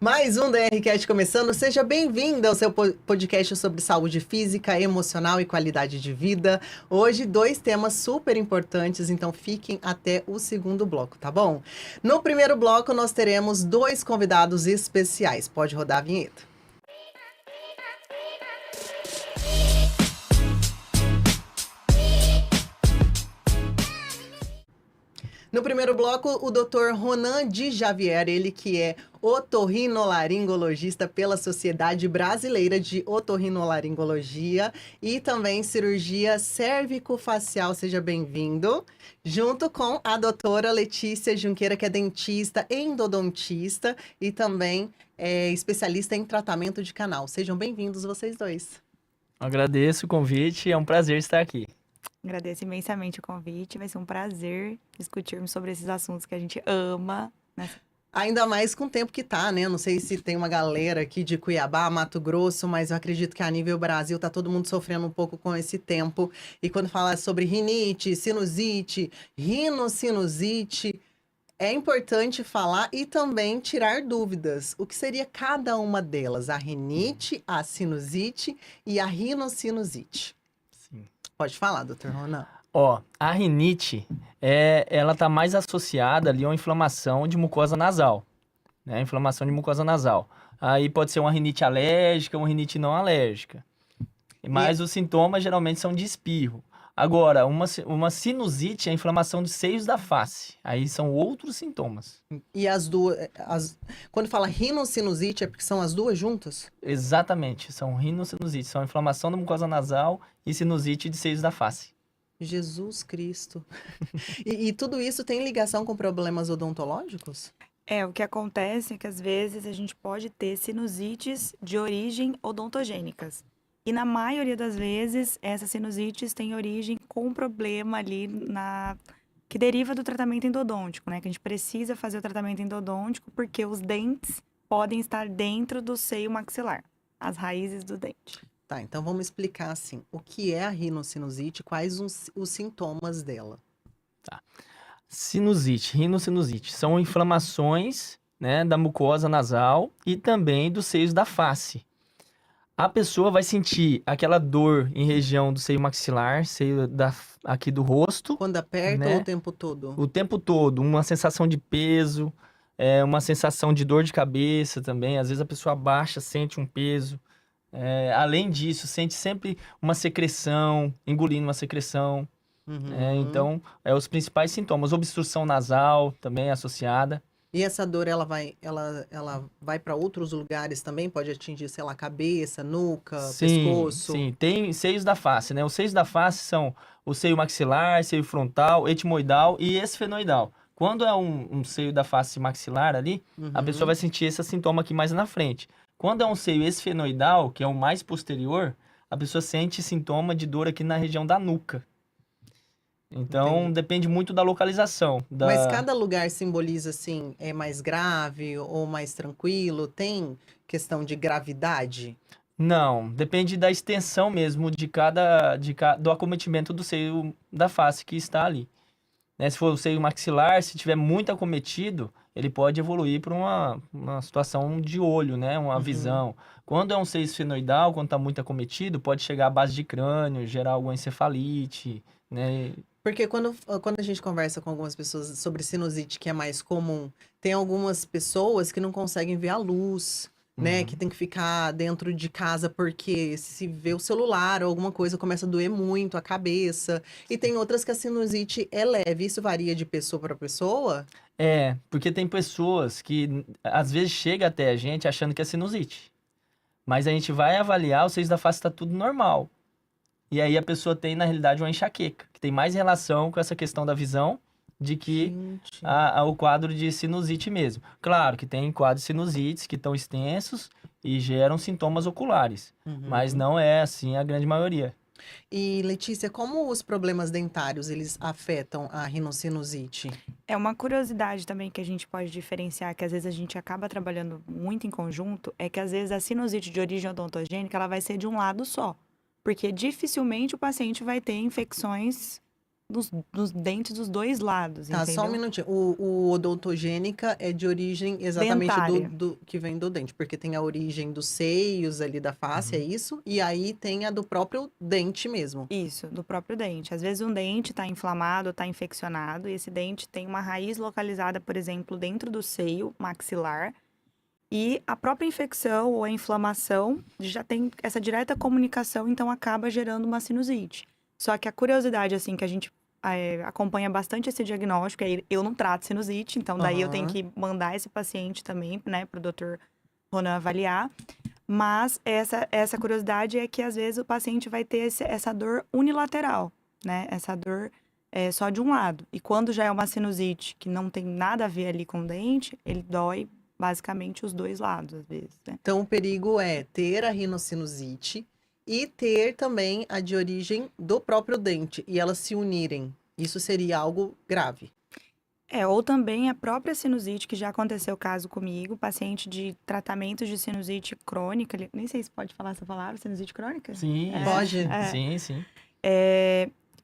Mais um DRCast começando. Seja bem-vindo ao seu podcast sobre saúde física, emocional e qualidade de vida. Hoje, dois temas super importantes, então fiquem até o segundo bloco, tá bom? No primeiro bloco, nós teremos dois convidados especiais. Pode rodar a vinheta. No primeiro bloco, o Dr. Ronan de Javier, ele que é otorrinolaringologista pela Sociedade Brasileira de Otorrinolaringologia e também cirurgia cérvico-facial. Seja bem-vindo. Junto com a doutora Letícia Junqueira, que é dentista, endodontista e também é especialista em tratamento de canal. Sejam bem-vindos vocês dois. Agradeço o convite, é um prazer estar aqui. Agradeço imensamente o convite, vai ser um prazer discutirmos sobre esses assuntos que a gente ama. Ainda mais com o tempo que tá, né? Não sei se tem uma galera aqui de Cuiabá, Mato Grosso, mas eu acredito que a nível Brasil tá todo mundo sofrendo um pouco com esse tempo. E quando fala sobre rinite, sinusite, rinocinusite, é importante falar e também tirar dúvidas. O que seria cada uma delas? A rinite, a sinusite e a rinocinusite. Sim. Pode falar, doutor Ronan. A rinite, ela tá mais associada ali a uma inflamação de mucosa nasal, né? Inflamação de mucosa nasal. Aí pode ser uma rinite alérgica, uma rinite não alérgica. Mas os sintomas geralmente são de espirro. Agora, uma sinusite é a inflamação dos seios da face. Aí são outros sintomas. E as duas... Quando fala rinocinusite, é porque são as duas juntas? Exatamente, são rinossinusites. São inflamação da mucosa nasal e sinusite de seios da face. Jesus Cristo. E tudo isso tem ligação com problemas odontológicos? O que acontece é que às vezes a gente pode ter sinusites de origem odontogênicas. E na maioria das vezes, essas sinusites têm origem com um problema ali que deriva do tratamento endodôntico, né? Que a gente precisa fazer o tratamento endodôntico porque os dentes podem estar dentro do seio maxilar, as raízes do dente. Tá, então vamos explicar assim, o que é a rinocinusite, quais os sintomas dela? Tá. Sinusite, rinocinusite, são inflamações, né, da mucosa nasal e também dos seios da face. A pessoa vai sentir aquela dor em região do seio maxilar, aqui do rosto. Quando aperta, né? ou o tempo todo? O tempo todo, uma sensação de peso, uma sensação de dor de cabeça também. Às vezes a pessoa abaixa, sente um peso. Além disso, sente sempre uma secreção, engolindo uma secreção. Uhum. Então, os principais sintomas. Obstrução nasal também associada. E essa dor, ela vai para outros lugares também? Pode atingir, sei lá, cabeça, nuca, pescoço? Sim, tem seios da face, né? Os seios da face são o seio maxilar, seio frontal, etimoidal e esfenoidal. Quando é um seio da face maxilar ali, a pessoa vai sentir esse sintoma aqui mais na frente. Quando é um seio esfenoidal, que é o mais posterior, a pessoa sente sintoma de dor aqui na região da nuca. Então, Entendi. depende muito da localização. Mas cada lugar simboliza, assim, é mais grave ou mais tranquilo? Tem questão de gravidade? Não, depende da extensão mesmo do acometimento do seio da face que está ali. Né? Se for o seio maxilar, se tiver muito acometido, ele pode evoluir para uma situação de olho, né? Uma visão. Quando é um seio esfenoidal, quando está muito acometido, pode chegar à base de crânio, gerar alguma encefalite, né? Porque quando a gente conversa com algumas pessoas sobre sinusite, que é mais comum, tem algumas pessoas que não conseguem ver a luz, né? Que tem que ficar dentro de casa porque se vê o celular ou alguma coisa começa a doer muito a cabeça. E tem outras que a sinusite é leve. Isso varia de pessoa para pessoa? Porque tem pessoas que às vezes chegam até a gente achando que é sinusite. Mas a gente vai avaliar, os seios da face está tudo normal. E aí a pessoa tem, na realidade, uma enxaqueca, que tem mais relação com essa questão da visão de que o quadro de sinusite mesmo. Claro que tem quadros de sinusites que estão extensos e geram sintomas oculares, mas não é assim a grande maioria. E, Letícia, como os problemas dentários, eles afetam a rinocinusite? É uma curiosidade também que a gente pode diferenciar, que às vezes a gente acaba trabalhando muito em conjunto, é que às vezes a sinusite de origem odontogênica, ela vai ser de um lado só. Porque dificilmente o paciente vai ter infecções nos dentes dos dois lados, Tá, só um entendeu? minutinho. O odontogênica é de origem exatamente Dentária. que vem do dente, porque tem a origem dos seios ali da face, é isso? E aí tem a do próprio dente mesmo. Isso, do próprio dente. Às vezes um dente está inflamado, está infeccionado, e esse dente tem uma raiz localizada, por exemplo, dentro do seio maxilar, e a própria infecção ou a inflamação já tem essa direta comunicação, então acaba gerando uma sinusite. Só que a curiosidade, assim, que a gente acompanha bastante esse diagnóstico, eu não trato sinusite, então daí eu tenho Aham. que mandar esse paciente também, né, para o doutor Ronan avaliar. Mas essa curiosidade é que às vezes o paciente vai ter essa dor unilateral, né? Essa dor só de um lado. E quando já é uma sinusite que não tem nada a ver ali com o dente, ele dói basicamente os dois lados, às vezes, né? Então, o perigo é ter a rinocinusite e ter também a de origem do próprio dente e elas se unirem. Isso seria algo grave. Ou também a própria sinusite, que já aconteceu caso comigo, paciente de tratamento de sinusite crônica, nem sei se pode falar essa palavra, sinusite crônica? Sim, Pode. sim.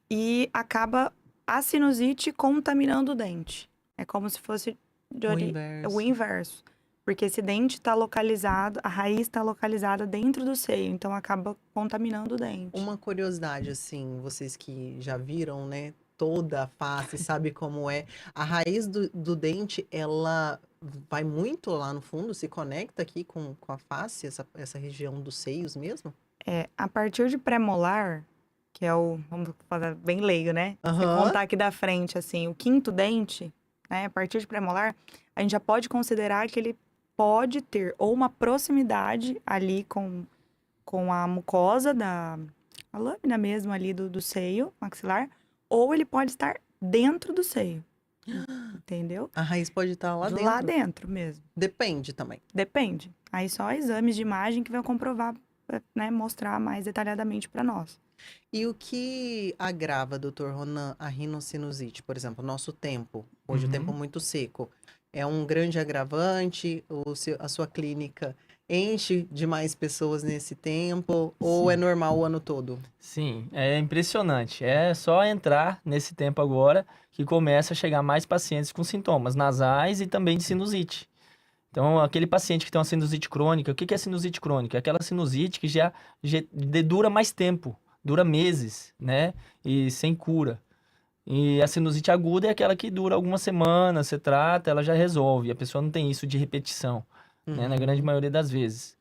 E acaba a sinusite contaminando o dente. É como se fosse o inverso. Porque esse dente está localizado, a raiz está localizada dentro do seio, então acaba contaminando o dente. Uma curiosidade, assim, vocês que já viram, né, toda a face, sabe como é. A raiz do dente, ela vai muito lá no fundo, se conecta aqui com a face, essa região dos seios mesmo? A partir de pré-molar, que é vamos falar bem leigo, né? Se Aham. contar aqui da frente, assim, o quinto dente, né? A partir de pré-molar, a gente já pode considerar que ele pode ter ou uma proximidade ali com a mucosa a lâmina mesmo ali do seio maxilar, ou ele pode estar dentro do seio, entendeu? A raiz pode estar lá dentro. Lá dentro mesmo. Depende também. Depende. Aí só exames de imagem que vão comprovar, né, mostrar mais detalhadamente para nós. E o que agrava, doutor Ronan, a rinocinusite? Por exemplo, nosso tempo. Hoje o tempo é muito seco. É um grande agravante? A sua clínica enche de mais pessoas nesse tempo? Ou Sim. é normal o ano todo? Sim, é impressionante. É só entrar nesse tempo agora que começa a chegar mais pacientes com sintomas nasais e também de sinusite. Então, aquele paciente que tem uma sinusite crônica, o que é sinusite crônica? É aquela sinusite que já dura mais tempo, dura meses, né? E sem cura. E a sinusite aguda é aquela que dura algumas semanas, você trata, ela já resolve. A pessoa não tem isso de repetição, né? Na grande maioria das vezes.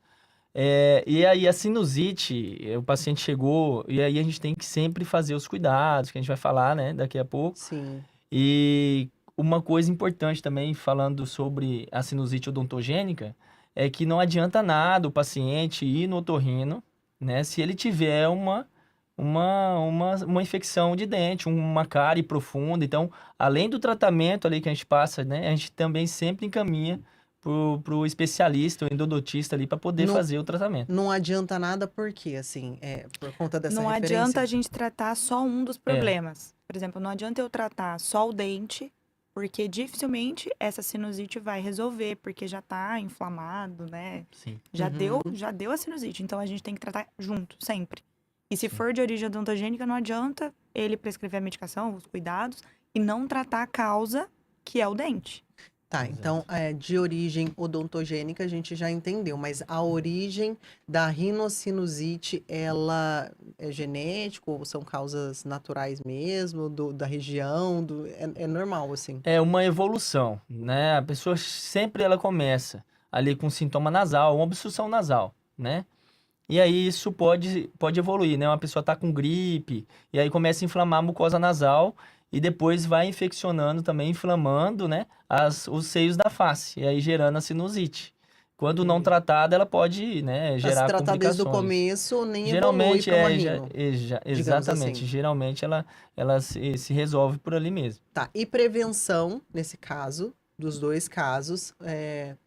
E aí a sinusite, o paciente chegou, e aí a gente tem que sempre fazer os cuidados, que a gente vai falar, né, daqui a pouco. Sim. E uma coisa importante também, falando sobre a sinusite odontogênica, é que não adianta nada o paciente ir no otorrino, né, se ele tiver uma infecção de dente, uma cárie profunda. Então, além do tratamento ali que a gente passa, né, a gente também sempre encaminha pro especialista, o endodontista ali, para poder Não- fazer o tratamento. Não adianta nada porque, assim, por conta dessa Não referência. adianta a gente tratar só um dos problemas. Por exemplo, não adianta eu tratar só o dente, porque dificilmente essa sinusite vai resolver, porque já tá inflamado, né? Sim. Já deu a sinusite, então a gente tem que tratar junto, sempre. E se for de origem odontogênica, não adianta ele prescrever a medicação, os cuidados, e não tratar a causa, que é o dente. Tá, Exato. então, de origem odontogênica a gente já entendeu, mas a origem da rinocinusite, ela é genético ou são causas naturais mesmo, da região, é normal, assim? É uma evolução, né? A pessoa sempre ela começa ali com sintoma nasal, uma obstrução nasal, né? E aí isso pode evoluir, né? Uma pessoa tá com gripe, e aí começa a inflamar a mucosa nasal, e depois vai infeccionando também, inflamando, né? Os seios da face, e aí gerando a sinusite. Quando não tratada, ela pode, né, Pra se gerar tratar desde o complicações. começo, nem evolui Geralmente para uma é, rino, exatamente, assim. geralmente ela se resolve por ali mesmo. Tá, e prevenção, nesse caso, dos dois casos,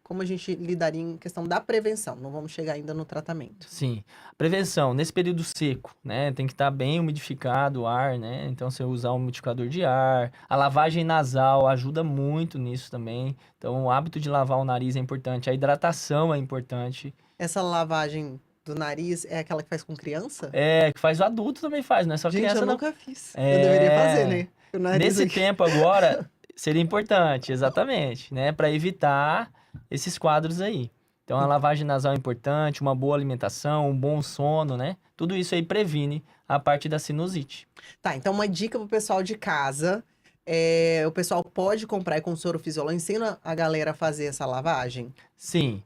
como a gente lidaria em questão da prevenção? Não vamos chegar ainda no tratamento. Sim. Prevenção, nesse período seco, né? Tem que estar bem umidificado o ar, né? Então, você usar um umidificador de ar. A lavagem nasal ajuda muito nisso também. Então, o hábito de lavar o nariz é importante. A hidratação é importante. Essa lavagem do nariz é aquela que faz com criança? É, que faz o adulto também faz, não é só Gente, criança eu não. nunca fiz. É. Eu deveria fazer, né? O nariz Nesse aqui. tempo agora, seria importante, exatamente, né? Para evitar esses quadros aí. Então, a lavagem nasal é importante, uma boa alimentação, um bom sono, né? Tudo isso aí previne a parte da sinusite. Tá, então uma dica pro pessoal de casa. O pessoal pode comprar com soro fisiológico. Ensina a galera a fazer essa lavagem? Sim,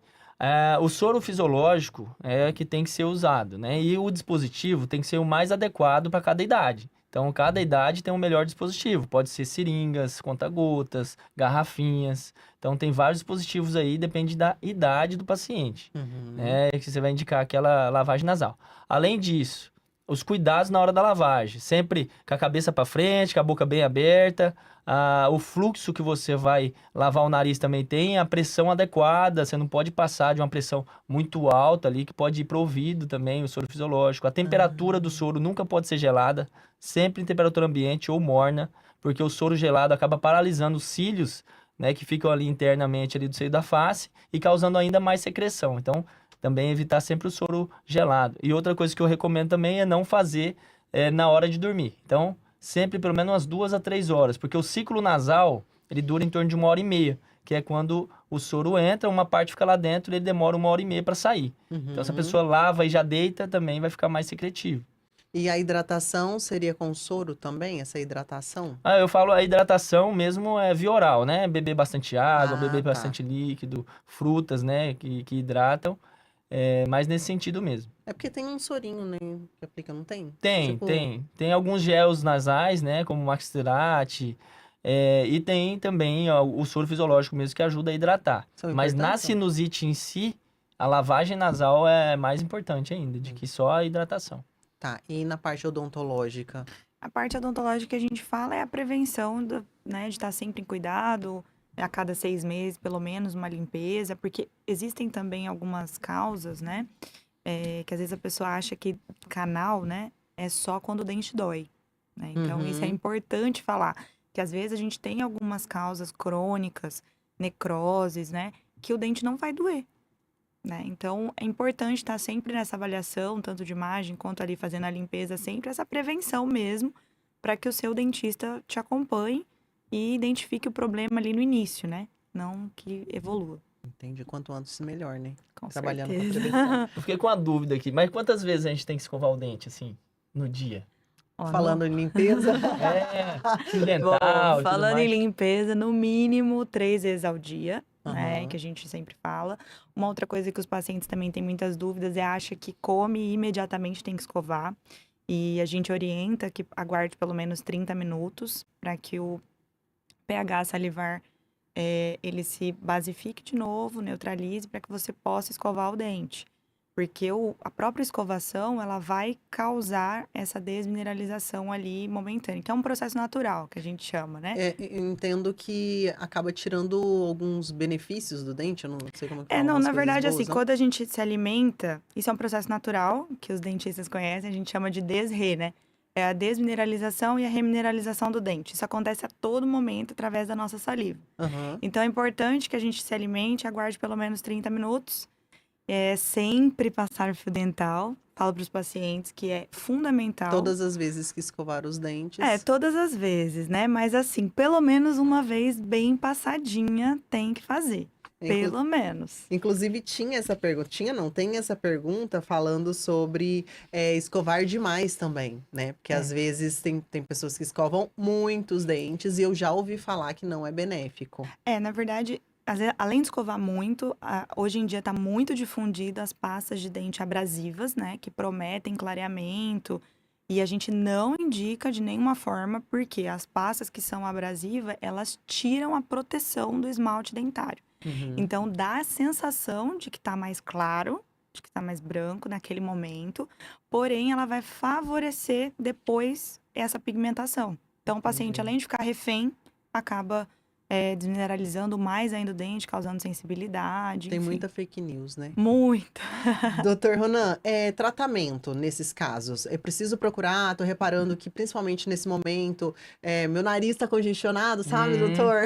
o soro fisiológico é que tem que ser usado, né? E o dispositivo tem que ser o mais adequado para cada idade. Então, cada idade tem um melhor dispositivo. Pode ser seringas, conta-gotas, garrafinhas. Então, tem vários dispositivos aí, depende da idade do paciente, né? Que você vai indicar aquela lavagem nasal. Além disso, os cuidados na hora da lavagem. Sempre com a cabeça para frente, com a boca bem aberta. O fluxo que você vai lavar o nariz também tem a pressão adequada. Você não pode passar de uma pressão muito alta ali, que pode ir para o ouvido também, o soro fisiológico. A temperatura do soro nunca pode ser gelada, sempre em temperatura ambiente ou morna, porque o soro gelado acaba paralisando os cílios, né, que ficam ali internamente ali do seio da face e causando ainda mais secreção. Então, também evitar sempre o soro gelado. E outra coisa que eu recomendo também é não fazer na hora de dormir. Então, sempre pelo menos umas 2 a 3 horas, porque o ciclo nasal, ele dura em torno de 1h30, que é quando o soro entra, uma parte fica lá dentro e ele demora 1h30 para sair. Então, se a pessoa lava e já deita, também vai ficar mais secretivo. E a hidratação seria com soro também, essa hidratação? Eu falo a hidratação mesmo é via oral, né? Beber bastante água, beber tá. bastante líquido, frutas, né, que hidratam. Mas nesse sentido mesmo. É porque tem um sorinho, né, que aplica, não tem? Tem, Tipo, tem. Tem alguns gels nasais, né, como o Maxtirate, e tem também o soro fisiológico mesmo que ajuda a hidratar. São Mas na importantes? sinusite em si, a lavagem nasal é mais importante ainda, de que só a hidratação. Tá, e na parte odontológica? A parte odontológica que a gente fala é a prevenção né, de estar sempre em cuidado, a cada 6 meses, pelo menos, uma limpeza, porque existem também algumas causas, né? Que às vezes a pessoa acha que canal, né, é só quando o dente dói, né? Então, isso é importante falar, que às vezes a gente tem algumas causas crônicas, necroses, né, que o dente não vai doer, né? Então, é importante estar sempre nessa avaliação, tanto de imagem quanto ali fazendo a limpeza, sempre essa prevenção mesmo, para que o seu dentista te acompanhe e identifique o problema ali no início, né? Não que evolua. Entendi, quanto antes melhor, né? Com Trabalhando com certeza. prevenção. Eu fiquei com uma dúvida aqui, mas quantas vezes a gente tem que escovar o dente, assim, no dia? Ó, Falando em limpeza, Fio Bom, dental e tudo falando em mais. limpeza, no mínimo 3 vezes ao dia, né? Aham. Que a gente sempre fala. Uma outra coisa que os pacientes também têm muitas dúvidas é acha que come e imediatamente tem que escovar. E a gente orienta que aguarde pelo menos 30 minutos para que o pH salivar ele se basifique de novo, neutralize, para que você possa escovar o dente. Porque a própria escovação, ela vai causar essa desmineralização ali momentânea. Então, é um processo natural, que a gente chama, né? Eu entendo que acaba tirando alguns benefícios do dente, eu não sei como que fala, Não, umas na coisas verdade, boas, assim, não? quando a gente se alimenta, isso é um processo natural, que os dentistas conhecem, a gente chama de desre, né? É a desmineralização e a remineralização do dente. Isso acontece a todo momento através da nossa saliva. Aham. Então, é importante que a gente se alimente, aguarde pelo menos 30 minutos. Sempre passar fio dental. Falo para os pacientes que é fundamental. Todas as vezes que escovar os dentes. Todas as vezes, né? Mas assim, pelo menos uma vez bem passadinha tem que fazer. Pelo menos. Inclusive, tinha essa pergunta. Tinha, não, tem essa pergunta falando sobre escovar demais também, né? Porque às vezes tem pessoas que escovam muitos dentes e eu já ouvi falar que não é benéfico. Na verdade, além de escovar muito, hoje em dia está muito difundido as pastas de dente abrasivas, né? Que prometem clareamento. E a gente não indica de nenhuma forma, porque as pastas que são abrasivas, elas tiram a proteção do esmalte dentário. Então, dá a sensação de que tá mais claro, de que tá mais branco naquele momento, porém, ela vai favorecer depois essa pigmentação. Então, o paciente, além de ficar refém, acaba desmineralizando mais ainda o dente, causando sensibilidade, Tem enfim. muita fake news, né? Muita. Doutor Ronan, tratamento nesses casos. É preciso procurar, tô reparando que principalmente nesse momento, meu nariz tá congestionado, sabe, doutor?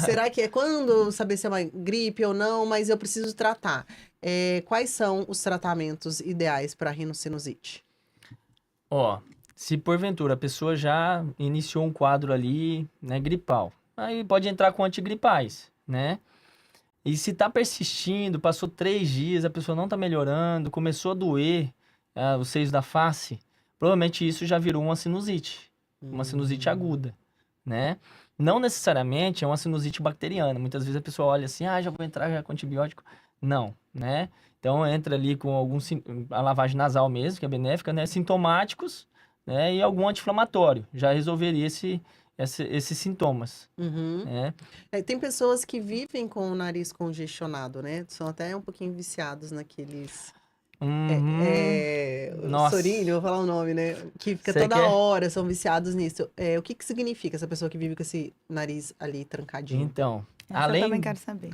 Será que é quando saber se é uma gripe ou não, mas eu preciso tratar. Quais são os tratamentos ideais para rinocinusite? Ó, se porventura a pessoa já iniciou um quadro ali, né, gripal, aí pode entrar com antigripais, né? E se tá persistindo, passou 3 dias, a pessoa não tá melhorando, começou a doer os seios da face, provavelmente isso já virou uma sinusite aguda, né? Não necessariamente é uma sinusite bacteriana. Muitas vezes a pessoa olha assim, já vou entrar já com antibiótico. Não, né? Então entra ali com a lavagem nasal mesmo, que é benéfica, né? Sintomáticos, né? E algum anti-inflamatório. Já resolveria esses sintomas, Uhum. né? Tem pessoas que vivem com o nariz congestionado, né? São até um pouquinho viciados naqueles. O Nossa, Sorilho, vou falar o nome, né? Que fica Você toda quer? hora, são viciados nisso. O que que significa essa pessoa que vive com esse nariz ali trancadinho? Então, Essa eu também quero saber.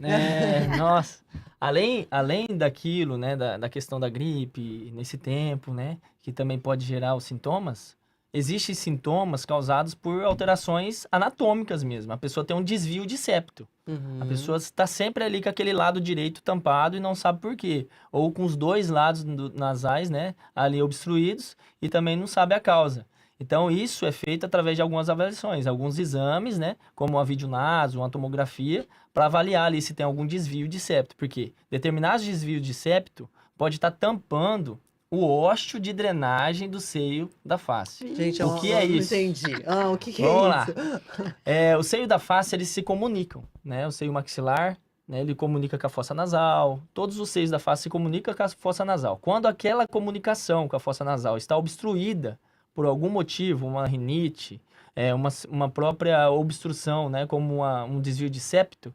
nossa, além daquilo, né, da questão da gripe nesse tempo, né, que também pode gerar os sintomas, existem sintomas causados por alterações anatômicas mesmo. A pessoa tem um desvio de septo. A Uhum. pessoa está sempre ali com aquele lado direito tampado e não sabe por quê. Ou com os dois lados nasais, né, ali obstruídos e também não sabe a causa. Então, isso é feito através de algumas avaliações, alguns exames, né, como a videonaso, uma tomografia, para avaliar ali se tem algum desvio de septo. Porque determinados desvios de septo pode estar tampando o ósseo de drenagem do seio da face. Gente, O que é eu não isso? entendi. O que que Vamos é lá. isso? O seio da face, eles se comunicam, né? O seio maxilar, né? Ele comunica com a fossa nasal. Todos os seios da face se comunicam com a fossa nasal. Quando aquela comunicação com a fossa nasal está obstruída por algum motivo, uma rinite, uma própria obstrução, né? Como um desvio de septo,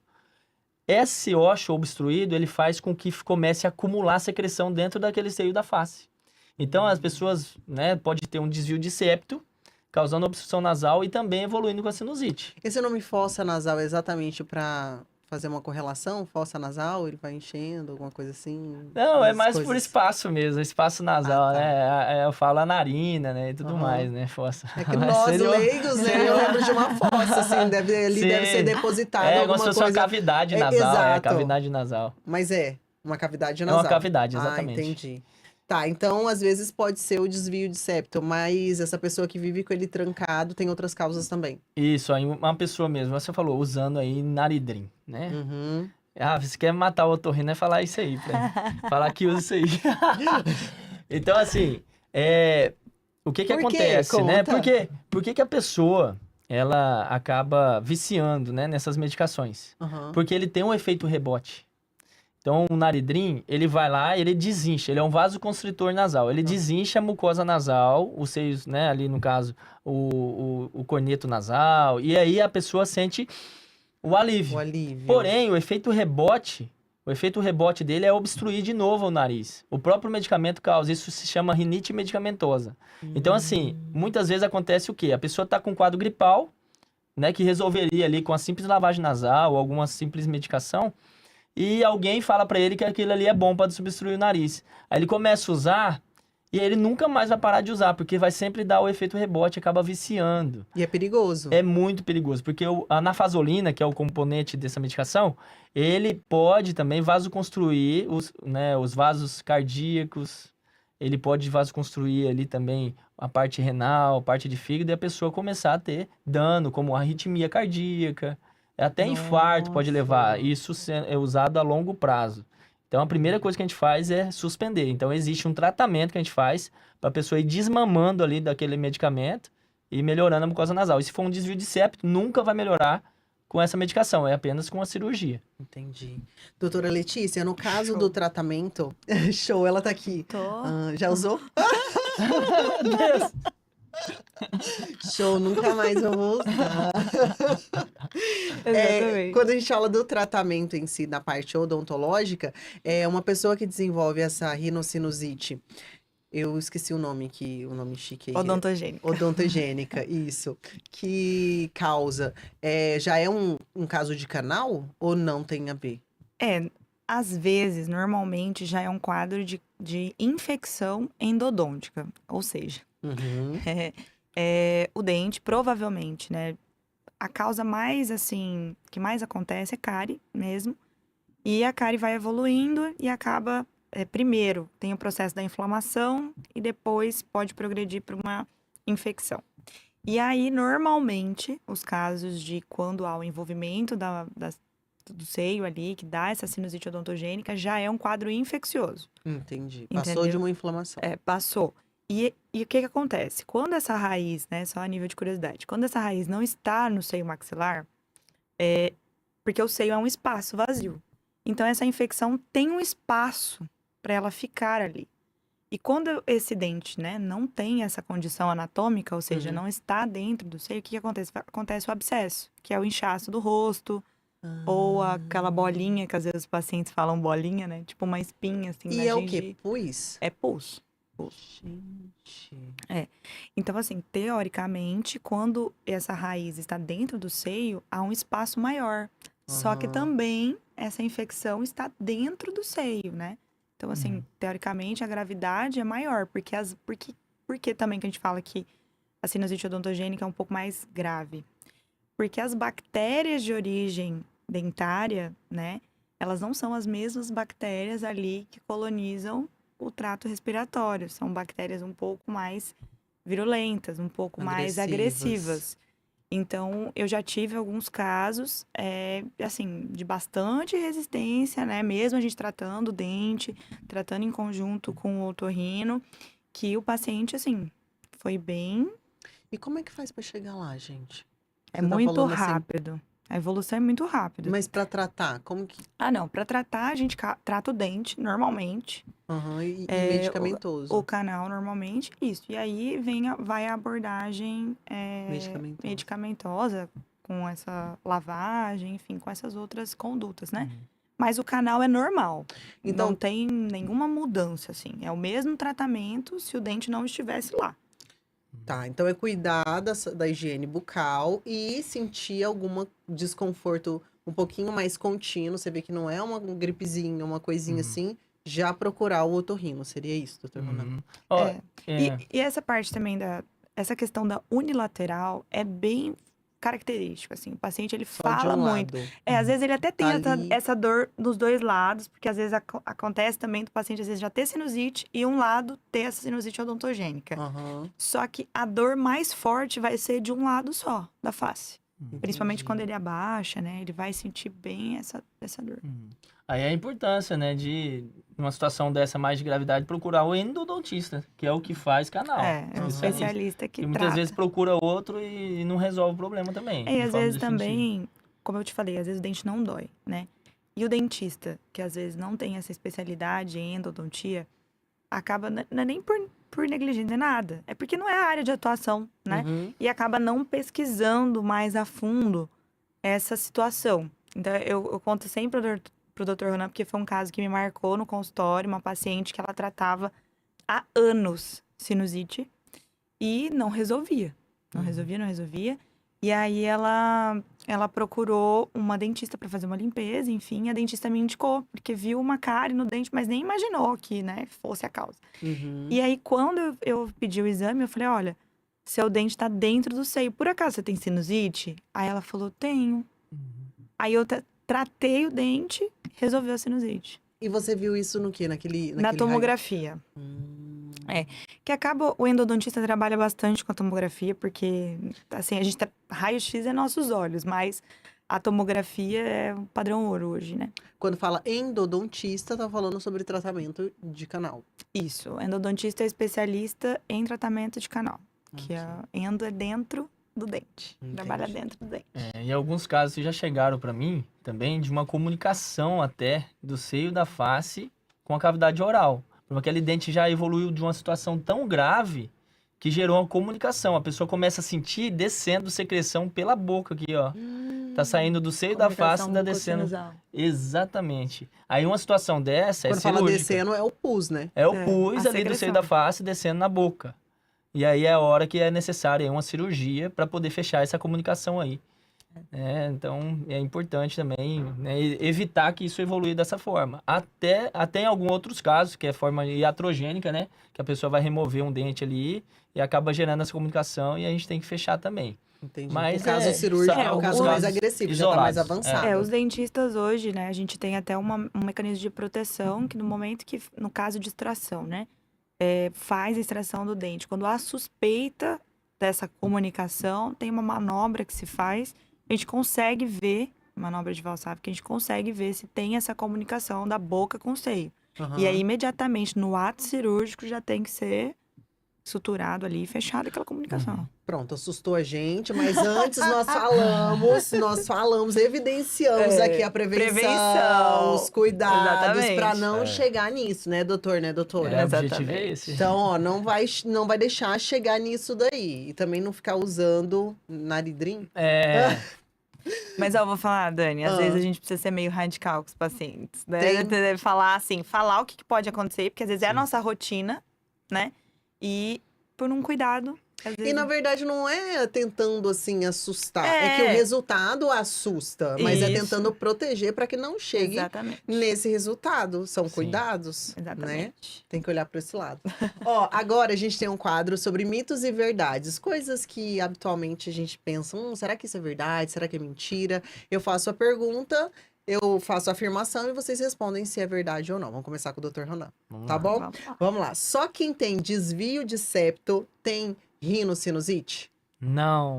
esse ósseo obstruído, ele faz com que comece a acumular secreção dentro daquele seio da face. Então, as pessoas, né, pode ter um desvio de septo, causando obstrução nasal e também evoluindo com a sinusite. Esse nome fossa nasal é exatamente para fazer uma correlação? Fossa nasal, ele vai enchendo, alguma coisa assim? Não, é As mais por coisas- espaço mesmo, espaço nasal, tá. né? Eu falo a narina, né, e tudo Aham. mais, né, fossa. É que Mas nós, seria uma- leigos, né? seria Eu uma- lembro de uma fossa, assim, ali deve ser Sim. depositado como alguma se fosse coisa. uma cavidade É, nasal, exato. cavidade nasal. Mas uma cavidade É nasal. uma cavidade, exatamente. Entendi. Tá, então às vezes pode ser o desvio de septo, mas essa pessoa que vive com ele trancado tem outras causas também. Isso, aí uma pessoa mesmo, você falou, usando aí Naridrim, né? Uhum. Você quer matar o otorrino é falar isso aí, falar que usa isso aí. Então, assim, o que Por quê? acontece, né? Conta. Por que a pessoa, ela acaba viciando, né, nessas medicações? Aham. Porque ele tem um efeito rebote. Então, o Naridrim, ele vai lá, ele desincha, ele é um vasoconstritor nasal. Ele desincha a mucosa nasal, os seios, né, ali no caso, o corneto nasal, e aí a pessoa sente o alívio. O alívio. Porém, o efeito rebote dele é obstruir de novo o nariz. O próprio medicamento causa, isso se chama rinite medicamentosa. Então, assim, muitas vezes acontece o quê? A pessoa está com um quadro gripal, né, que resolveria ali com a simples lavagem nasal ou alguma simples medicação, e alguém fala pra ele que aquilo ali é bom para substruir o nariz. Aí ele começa a usar e ele nunca mais vai parar de usar, porque vai sempre dar o efeito rebote, acaba viciando. E é perigoso. É muito perigoso, porque a nafasolina, que é o componente dessa medicação, ele pode também vasoconstruir os vasos cardíacos, ele pode vasoconstruir ali também a parte renal, a parte de fígado, e a pessoa começar a ter dano, como arritmia cardíaca, até infarto pode levar. Isso é usado a longo prazo. Então, a primeira coisa que a gente faz é suspender. Então, existe um tratamento que a gente faz para a pessoa ir desmamando ali daquele medicamento e melhorando a mucosa nasal. E se for um desvio de septo, nunca vai melhorar com essa medicação, é apenas com a cirurgia. Entendi. Doutora Letícia, no caso Show. do tratamento... Show, ela tá aqui. Tô. Já usou? Deus. Show, nunca mais eu vou usar. Exatamente. Quando a gente fala do tratamento em si, na parte odontológica, uma pessoa que desenvolve essa rinocinusite, eu esqueci o nome chique aí. Odontogênico. Odontogênica, isso. Que causa, já é um um caso de canal ou não tem a ver? Às vezes, normalmente, já é um quadro de infecção endodôntica. Ou seja, Uhum. o dente, provavelmente, né? A causa mais, assim, que mais acontece é cárie mesmo. E a cárie vai evoluindo e acaba, primeiro, tem o processo da inflamação e depois pode progredir para uma infecção. E aí, normalmente, os casos de quando há o envolvimento do seio ali, que dá essa sinusite odontogênica, já é um quadro infeccioso. Entendi. Passou de Entendeu? uma inflamação. Passou. E o que acontece? Quando essa raiz, né, só a nível de curiosidade, quando essa raiz não está no seio maxilar, porque o seio é um espaço vazio. Então, essa infecção tem um espaço para ela ficar ali. E quando esse dente, né, não tem essa condição anatômica, ou seja, Uhum. não está dentro do seio, o que acontece? Acontece o abscesso, que é o inchaço do rosto, ou aquela bolinha, que às vezes os pacientes falam bolinha, né? Tipo uma espinha, assim, na E é o gengiva. quê? Pus? É pus. Gente. Então, assim, teoricamente, quando essa raiz está dentro do seio, há um espaço maior. Só que Aham. também essa infecção está dentro do seio, né? Então, assim, teoricamente, a gravidade é maior, porque também que a gente fala que a sinusite odontogênica é um pouco mais grave. Porque as bactérias de origem dentária, né? Elas não são as mesmas bactérias ali que colonizam o trato respiratório. São bactérias um pouco mais virulentas, um pouco mais agressivas. Então, eu já tive alguns casos, assim, de bastante resistência, né? Mesmo a gente tratando o dente, tratando em conjunto com o otorrino, que o paciente, assim, foi bem... E como é que faz pra chegar lá, gente? É Você tá muito falando assim, rápido. A evolução é muito rápida. mas pra tratar, como que... Não, para tratar, a gente trata o dente normalmente, Aham, e o medicamentoso. canal normalmente, isso. E aí vai a abordagem Medicamentoso. medicamentosa, com essa lavagem, enfim, com essas outras condutas, né? Mas o canal é normal. Então- Não tem nenhuma mudança, assim. É o mesmo tratamento se o dente não estivesse lá. Tá, então é cuidar da higiene bucal e sentir algum desconforto um pouquinho mais contínuo. Você vê que não é uma gripezinha, uma coisinha assim, já procurar o otorrino. Seria isso, doutor Ronaldo? Ó, E essa parte também essa questão da unilateral é bem característica, assim. O paciente, ele Só de fala um muito. lado. Às vezes ele até tem Ali. essa dor nos dois lados, porque às vezes acontece também do paciente, às vezes, já ter sinusite e um lado ter essa sinusite odontogênica. Aham. Só que a dor mais forte vai ser de um lado só, da face. Principalmente Entendi. quando ele abaixa, né? Ele vai sentir bem essa dor. Aí é a importância, né, de numa situação dessa mais de gravidade, procurar o endodontista, que é o que faz canal. É um especialista que E trata. muitas vezes procura outro e não resolve o problema também. E de às forma vezes definitiva. também, como eu te falei, às vezes o dente não dói, né? E o dentista, que às vezes não tem essa especialidade em endodontia, acaba, não é nem por negligência, nem nada. É porque não é a área de atuação, né? Uhum. E acaba não pesquisando mais a fundo essa situação. Então, eu conto sempre pro Dr. Ronan, porque foi um caso que me marcou no consultório, uma paciente que ela tratava há anos sinusite e não resolvia. Não resolvia. E aí ela procurou uma dentista para fazer uma limpeza, enfim, a dentista me indicou, porque viu uma cárie no dente, mas nem imaginou que, né, fosse a causa. Uhum. E aí, quando eu pedi o exame, eu falei, olha, seu dente tá dentro do seio, por acaso você tem sinusite? Aí ela falou, tenho. Aí eu tratei o dente, resolveu a sinusite. E você viu isso no quê? Naquele Na tomografia. Que acaba, o endodontista trabalha bastante com a tomografia, porque, assim, a gente raio-x é nossos olhos, mas a tomografia é o padrão ouro hoje, né? Quando fala endodontista, tá falando sobre tratamento de canal. Isso, o endodontista é especialista em tratamento de canal, que a endo é dentro do dente, trabalha dentro do dente. Em alguns casos já chegaram para mim também de uma comunicação até do seio da face com a cavidade oral. Porque aquele dente já evoluiu de uma situação tão grave que gerou uma comunicação. A pessoa começa a sentir descendo secreção pela boca aqui, ó. Tá saindo do seio da face e tá descendo. Exatamente. Aí uma situação dessa Quando é fala cirúrgica. descendo, é o pus, né? É o pus a ali do seio secreção. da face descendo na boca. E aí é a hora que é necessária uma cirurgia para poder fechar essa comunicação aí. Então, é importante também, né, evitar que isso evolua dessa forma. Até em alguns outros casos, que é forma iatrogênica, né? Que a pessoa vai remover um dente ali e acaba gerando essa comunicação e a gente tem que fechar também. Entendi. Mas O caso cirúrgico é o alguns caso mais casos agressivo, já tá mais isolados. avançado. Os dentistas hoje, né, a gente tem até um mecanismo de proteção que no momento que, no caso de extração, né, faz a extração do dente. Quando há suspeita dessa comunicação, tem uma manobra que se faz, a gente consegue ver, manobra de Valsalva, que a gente consegue ver se tem essa comunicação da boca com o seio. E aí, imediatamente, no ato cirúrgico, já tem que ser suturado ali, fechado aquela comunicação. Pronto, assustou a gente, mas antes nós falamos, evidenciamos aqui a prevenção, os cuidados para não chegar nisso, né, doutor, né, doutora? O objetivo é esse. Então, ó, não vai deixar chegar nisso daí. E também não ficar usando naridrim. Mas eu vou falar, Dani, às vezes a gente precisa ser meio radical com os pacientes, né? Falar assim, falar o que pode acontecer, porque às vezes é a nossa rotina, né? E por um cuidado. Às vezes... E na verdade não é tentando assim assustar, é que o resultado assusta, mas é tentando proteger para que não chegue nesse resultado. São cuidados, né? Tem que olhar para esse lado. Ó, agora a gente tem um quadro sobre mitos e verdades, coisas que habitualmente a gente pensa, será que isso é verdade? Será que é mentira? Eu faço a pergunta, eu faço a afirmação e vocês respondem se é verdade ou não. Vamos começar com o Dr. Ronan, tá bom? Vamos lá. Só quem tem desvio de septo tem rinocinusite? Não.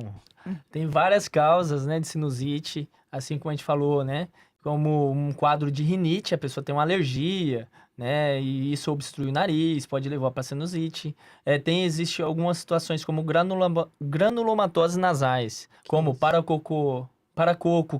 Tem várias causas, né, de sinusite, assim como a gente falou, né? Como um quadro de rinite, a pessoa tem uma alergia, né? E isso obstrui o nariz, pode levar para sinusite. Existe algumas situações como granulomatoses nasais, como paracoco,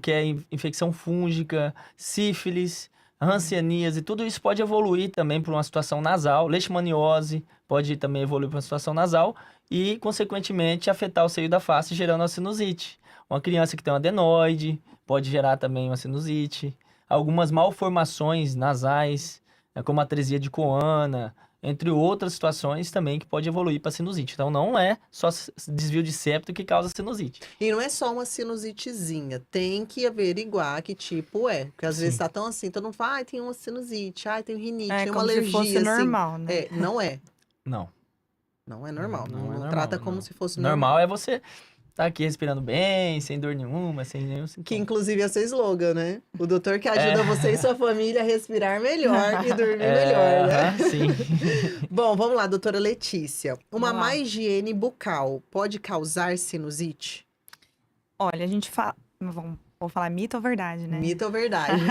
que é infecção fúngica, sífilis, hanseníase, tudo isso pode evoluir também para uma situação nasal. Leishmaniose pode também evoluir para uma situação nasal e, consequentemente, afetar o seio da face, gerando uma sinusite. Uma criança que tem um adenoide pode gerar também uma sinusite. Algumas malformações nasais, como atresia de Coana, entre outras situações também que pode evoluir para sinusite. Então, não é só desvio de septo que causa sinusite. E não é só uma sinusitezinha, tem que averiguar que tipo é. Porque às vezes tá tão assim, todo mundo fala, tem uma sinusite, tem rinite, tem uma alergia. Se fosse normal, né? Não é. Não. Não é normal. Não é normal, trata não. como se fosse normal. Normal é você tá aqui respirando bem, sem dor nenhuma, sem nenhum sintoma. Que inclusive é seu slogan, né? O doutor que ajuda você e sua família a respirar melhor e dormir melhor, né? Sim. Bom, vamos lá, doutora Letícia. Uma má higiene bucal pode causar sinusite? Olha, a gente fala... Vou falar mito ou verdade, né? Mito ou verdade?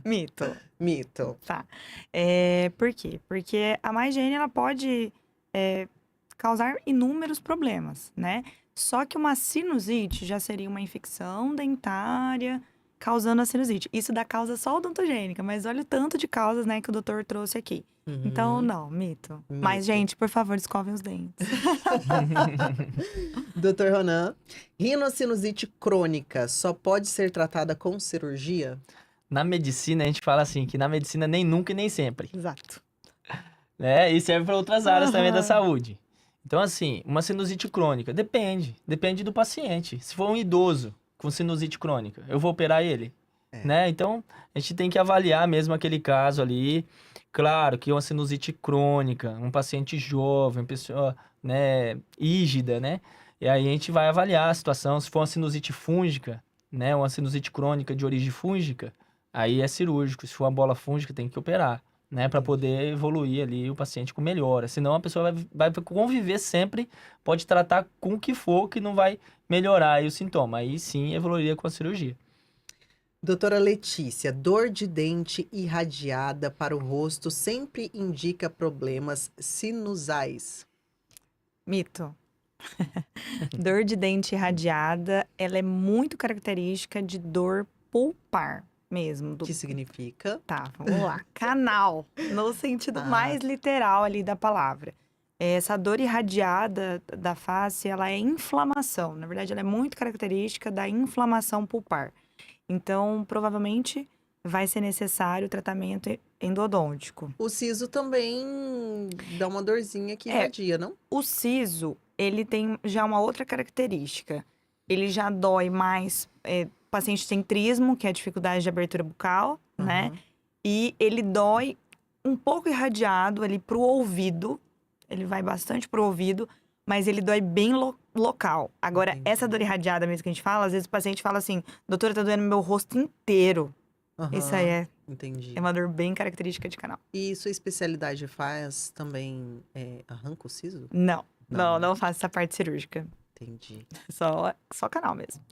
Mito. Mito. Tá. Por quê? Porque a má higiene, ela pode causar inúmeros problemas, né? Só que uma sinusite já seria uma infecção dentária causando a sinusite. Isso dá causa só odontogênica, mas olha o tanto de causas, né, que o doutor trouxe aqui. Então, não, mito. Mas, gente, por favor, escovem os dentes. Doutor Ronan, rinocinusite crônica só pode ser tratada com cirurgia? Na medicina, a gente fala assim, que na medicina nem nunca e nem sempre. Exato. Né? E serve para outras áreas também da saúde. Então, assim, uma sinusite crônica, depende do paciente. Se for um idoso com sinusite crônica, eu vou operar ele, né? Então, a gente tem que avaliar mesmo aquele caso ali. Claro que uma sinusite crônica, um paciente jovem, pessoa, né, rígida, né? E aí a gente vai avaliar a situação. Se for uma sinusite fúngica, né, uma sinusite crônica de origem fúngica, aí é cirúrgico. Se for uma bola fúngica, tem que operar, né, para poder evoluir ali o paciente com melhora. Senão a pessoa vai conviver sempre, pode tratar com o que for, que não vai melhorar aí o sintoma. Aí sim evoluiria com a cirurgia. Doutora Letícia, dor de dente irradiada para o rosto sempre indica problemas sinusais? Mito. Dor de dente irradiada, ela é muito característica de dor pulpar mesmo. O que significa? Tá, vamos lá. Canal, no sentido mais literal ali da palavra. Essa dor irradiada da face, ela é inflamação. Na verdade, ela é muito característica da inflamação pulpar. Então, provavelmente, vai ser necessário tratamento endodôntico. O siso também dá uma dorzinha que irradia, não? O siso, ele tem já uma outra característica. ele já dói mais paciente centrismo, que é a dificuldade de abertura bucal, né? E ele dói um pouco irradiado ali pro ouvido. Ele vai bastante pro ouvido, mas ele dói bem local. Agora, Entendi. essa dor irradiada mesmo que a gente fala, às vezes o paciente fala assim, doutora, tá doendo meu rosto inteiro. Isso aí Entendi. é uma dor bem característica de canal. E sua especialidade faz também arranca o siso? Não, Não. não faço essa parte cirúrgica. Entendi. Só canal mesmo.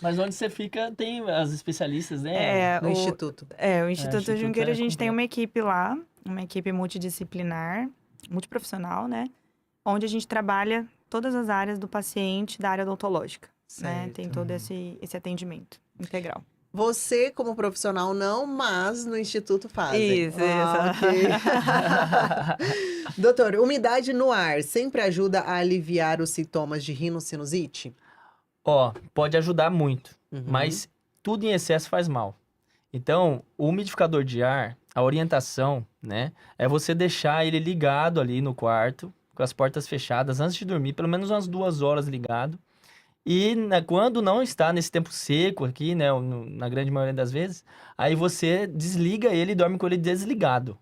Mas onde você fica, tem as especialistas, né? No instituto. O Instituto Instituto Junqueira, é a gente tem completo. uma equipe lá, uma equipe multidisciplinar, multiprofissional, né? Onde a gente trabalha todas as áreas do paciente da área odontológica, né? Certo. Tem todo esse atendimento integral. Você, como profissional, não, mas no instituto fazem. Isso. Ok. Doutor, umidade no ar sempre ajuda a aliviar os sintomas de rinocinusite? Ó, pode ajudar muito, Uhum. mas tudo em excesso faz mal. Então, o umidificador de ar, a orientação, né, é você deixar ele ligado ali no quarto, com as portas fechadas, antes de dormir, pelo menos umas 2 horas ligado. E quando não está nesse tempo seco aqui, né, na grande maioria das vezes, aí você desliga ele e dorme com ele desligado.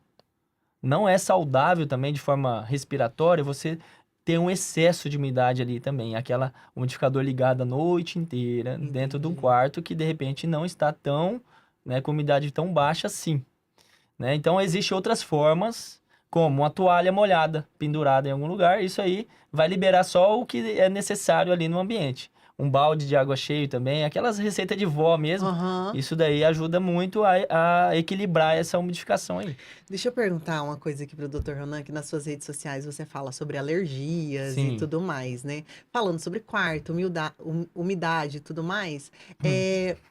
Não é saudável também de forma respiratória você ter um excesso de umidade ali também, aquela umidificador ligado a noite inteira dentro de um Entendi. quarto que de repente não está tão, né, com umidade tão baixa assim, né? Então existem outras formas, como uma toalha molhada pendurada em algum lugar, isso aí vai liberar só o que é necessário ali no ambiente. Um balde de água cheio também, aquelas receitas de vó mesmo. Aham. Isso daí ajuda muito a equilibrar essa umidificação aí. Deixa eu perguntar uma coisa aqui pro Dr. Ronan, que nas suas redes sociais você fala sobre alergias Sim. e tudo mais, né? Falando sobre quarto, umidade e tudo mais.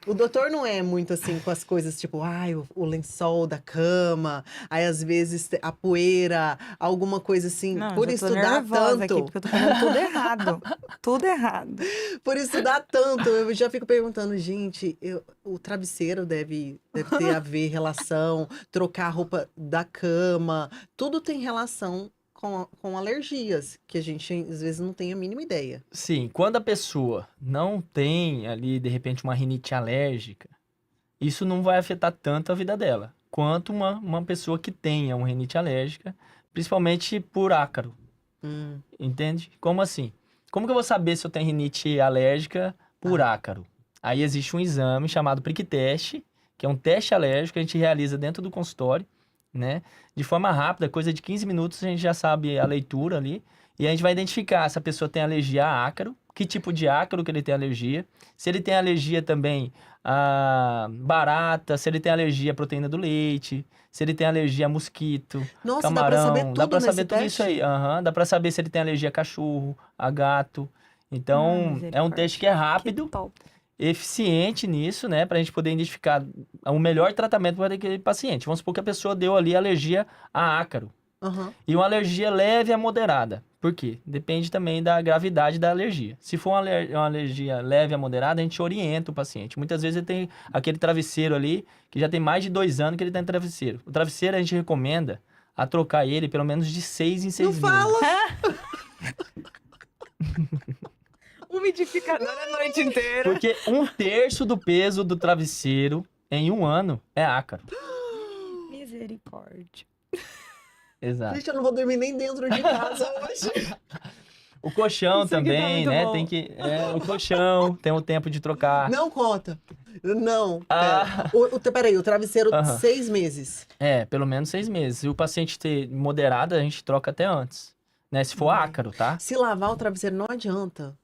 O doutor não é muito assim com as coisas tipo, o lençol da cama, aí às vezes a poeira, alguma coisa assim, Não, por já tô estudar nervosa tanto. aqui, porque eu tô falando tudo errado. Tudo errado. Por estudar tanto, eu já fico perguntando, gente, o travesseiro deve ter a ver, relação, trocar a roupa da cama, tudo tem relação com alergias, que a gente às vezes não tem a mínima ideia. Sim, quando a pessoa não tem ali, de repente, uma rinite alérgica, isso não vai afetar tanto a vida dela, quanto uma pessoa que tenha uma rinite alérgica, principalmente por ácaro, entende? Como assim? Como que eu vou saber se eu tenho rinite alérgica por ácaro? Aí existe um exame chamado prick test, que é um teste alérgico que a gente realiza dentro do consultório, né? De forma rápida, coisa de 15 minutos, a gente já sabe a leitura ali. E a gente vai identificar se a pessoa tem alergia a ácaro, que tipo de ácaro que ele tem alergia. Se ele tem alergia também a barata, se ele tem alergia à proteína do leite, se ele tem alergia a mosquito, Nossa, camarão. dá pra saber tudo Dá pra saber nesse tudo isso teste? aí. Dá pra saber se ele tem alergia a cachorro, a gato. Então, é um teste que é rápido, Que top. eficiente nisso, né? Pra gente poder identificar o melhor tratamento para aquele paciente. Vamos supor que a pessoa deu ali alergia a ácaro. Aham. E uma alergia leve a moderada. Por quê? Depende também da gravidade da alergia. Se for uma alergia leve a moderada, a gente orienta o paciente. Muitas vezes ele tem aquele travesseiro ali, que já tem mais de 2 anos que ele tá em travesseiro. O travesseiro a gente recomenda a trocar ele pelo menos de 6 em 6 Não meses. fala! Umidificador a noite inteira. Porque 1/3 do peso do travesseiro em 1 ano é ácaro. Misericórdia. Exato. Gente, eu não vou dormir nem dentro de casa hoje. O colchão Isso aqui tá também, muito né? bom. Tem que. O colchão tem o tempo de trocar. Não conta. Não, Ah. pera. Peraí, o travesseiro, Aham. 6 meses. Pelo menos 6 meses. Se o paciente ter moderado, a gente troca até antes. Né? Se for ácaro, tá? Se lavar o travesseiro não adianta.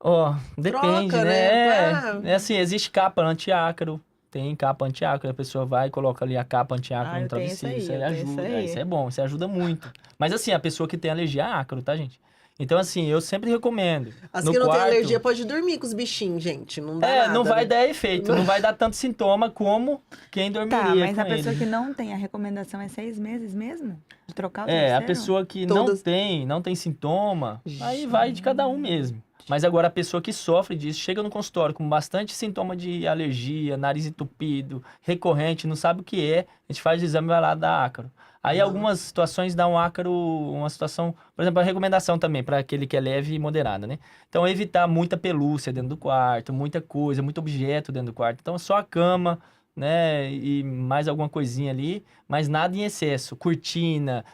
Ó, depende, Troca, né? né? É assim, existe capa anti-ácaro. Tem capa anti-ácaro, a pessoa vai e coloca ali a capa anti-ácaro no eu tenho isso travesseiro. aí, Isso aí eu tenho isso ajuda. aí. Isso é bom, isso ajuda muito. Mas assim, a pessoa que tem alergia a ácaro, tá, gente? Então, assim, eu sempre recomendo. As no que não quarto, tem alergia pode dormir com os bichinhos, gente. Não dá nada, não vai né? dar efeito, não vai dar tanto sintoma como quem dormiria Tá, mas com a pessoa ele. que não tem, a recomendação é 6 meses mesmo? De trocar o A travesseiro? pessoa que Todas- não tem sintoma, aí vai de cada um mesmo. Mas agora a pessoa que sofre disso, chega no consultório com bastante sintoma de alergia, nariz entupido, recorrente, não sabe o que é, a gente faz o exame e vai lá dar ácaro. Aí algumas situações dá um ácaro, uma situação, por exemplo, a recomendação também para aquele que é leve e moderado, né? Então evitar muita pelúcia dentro do quarto, muita coisa, muito objeto dentro do quarto. Então só a cama, né, e mais alguma coisinha ali, mas nada em excesso. Cortina,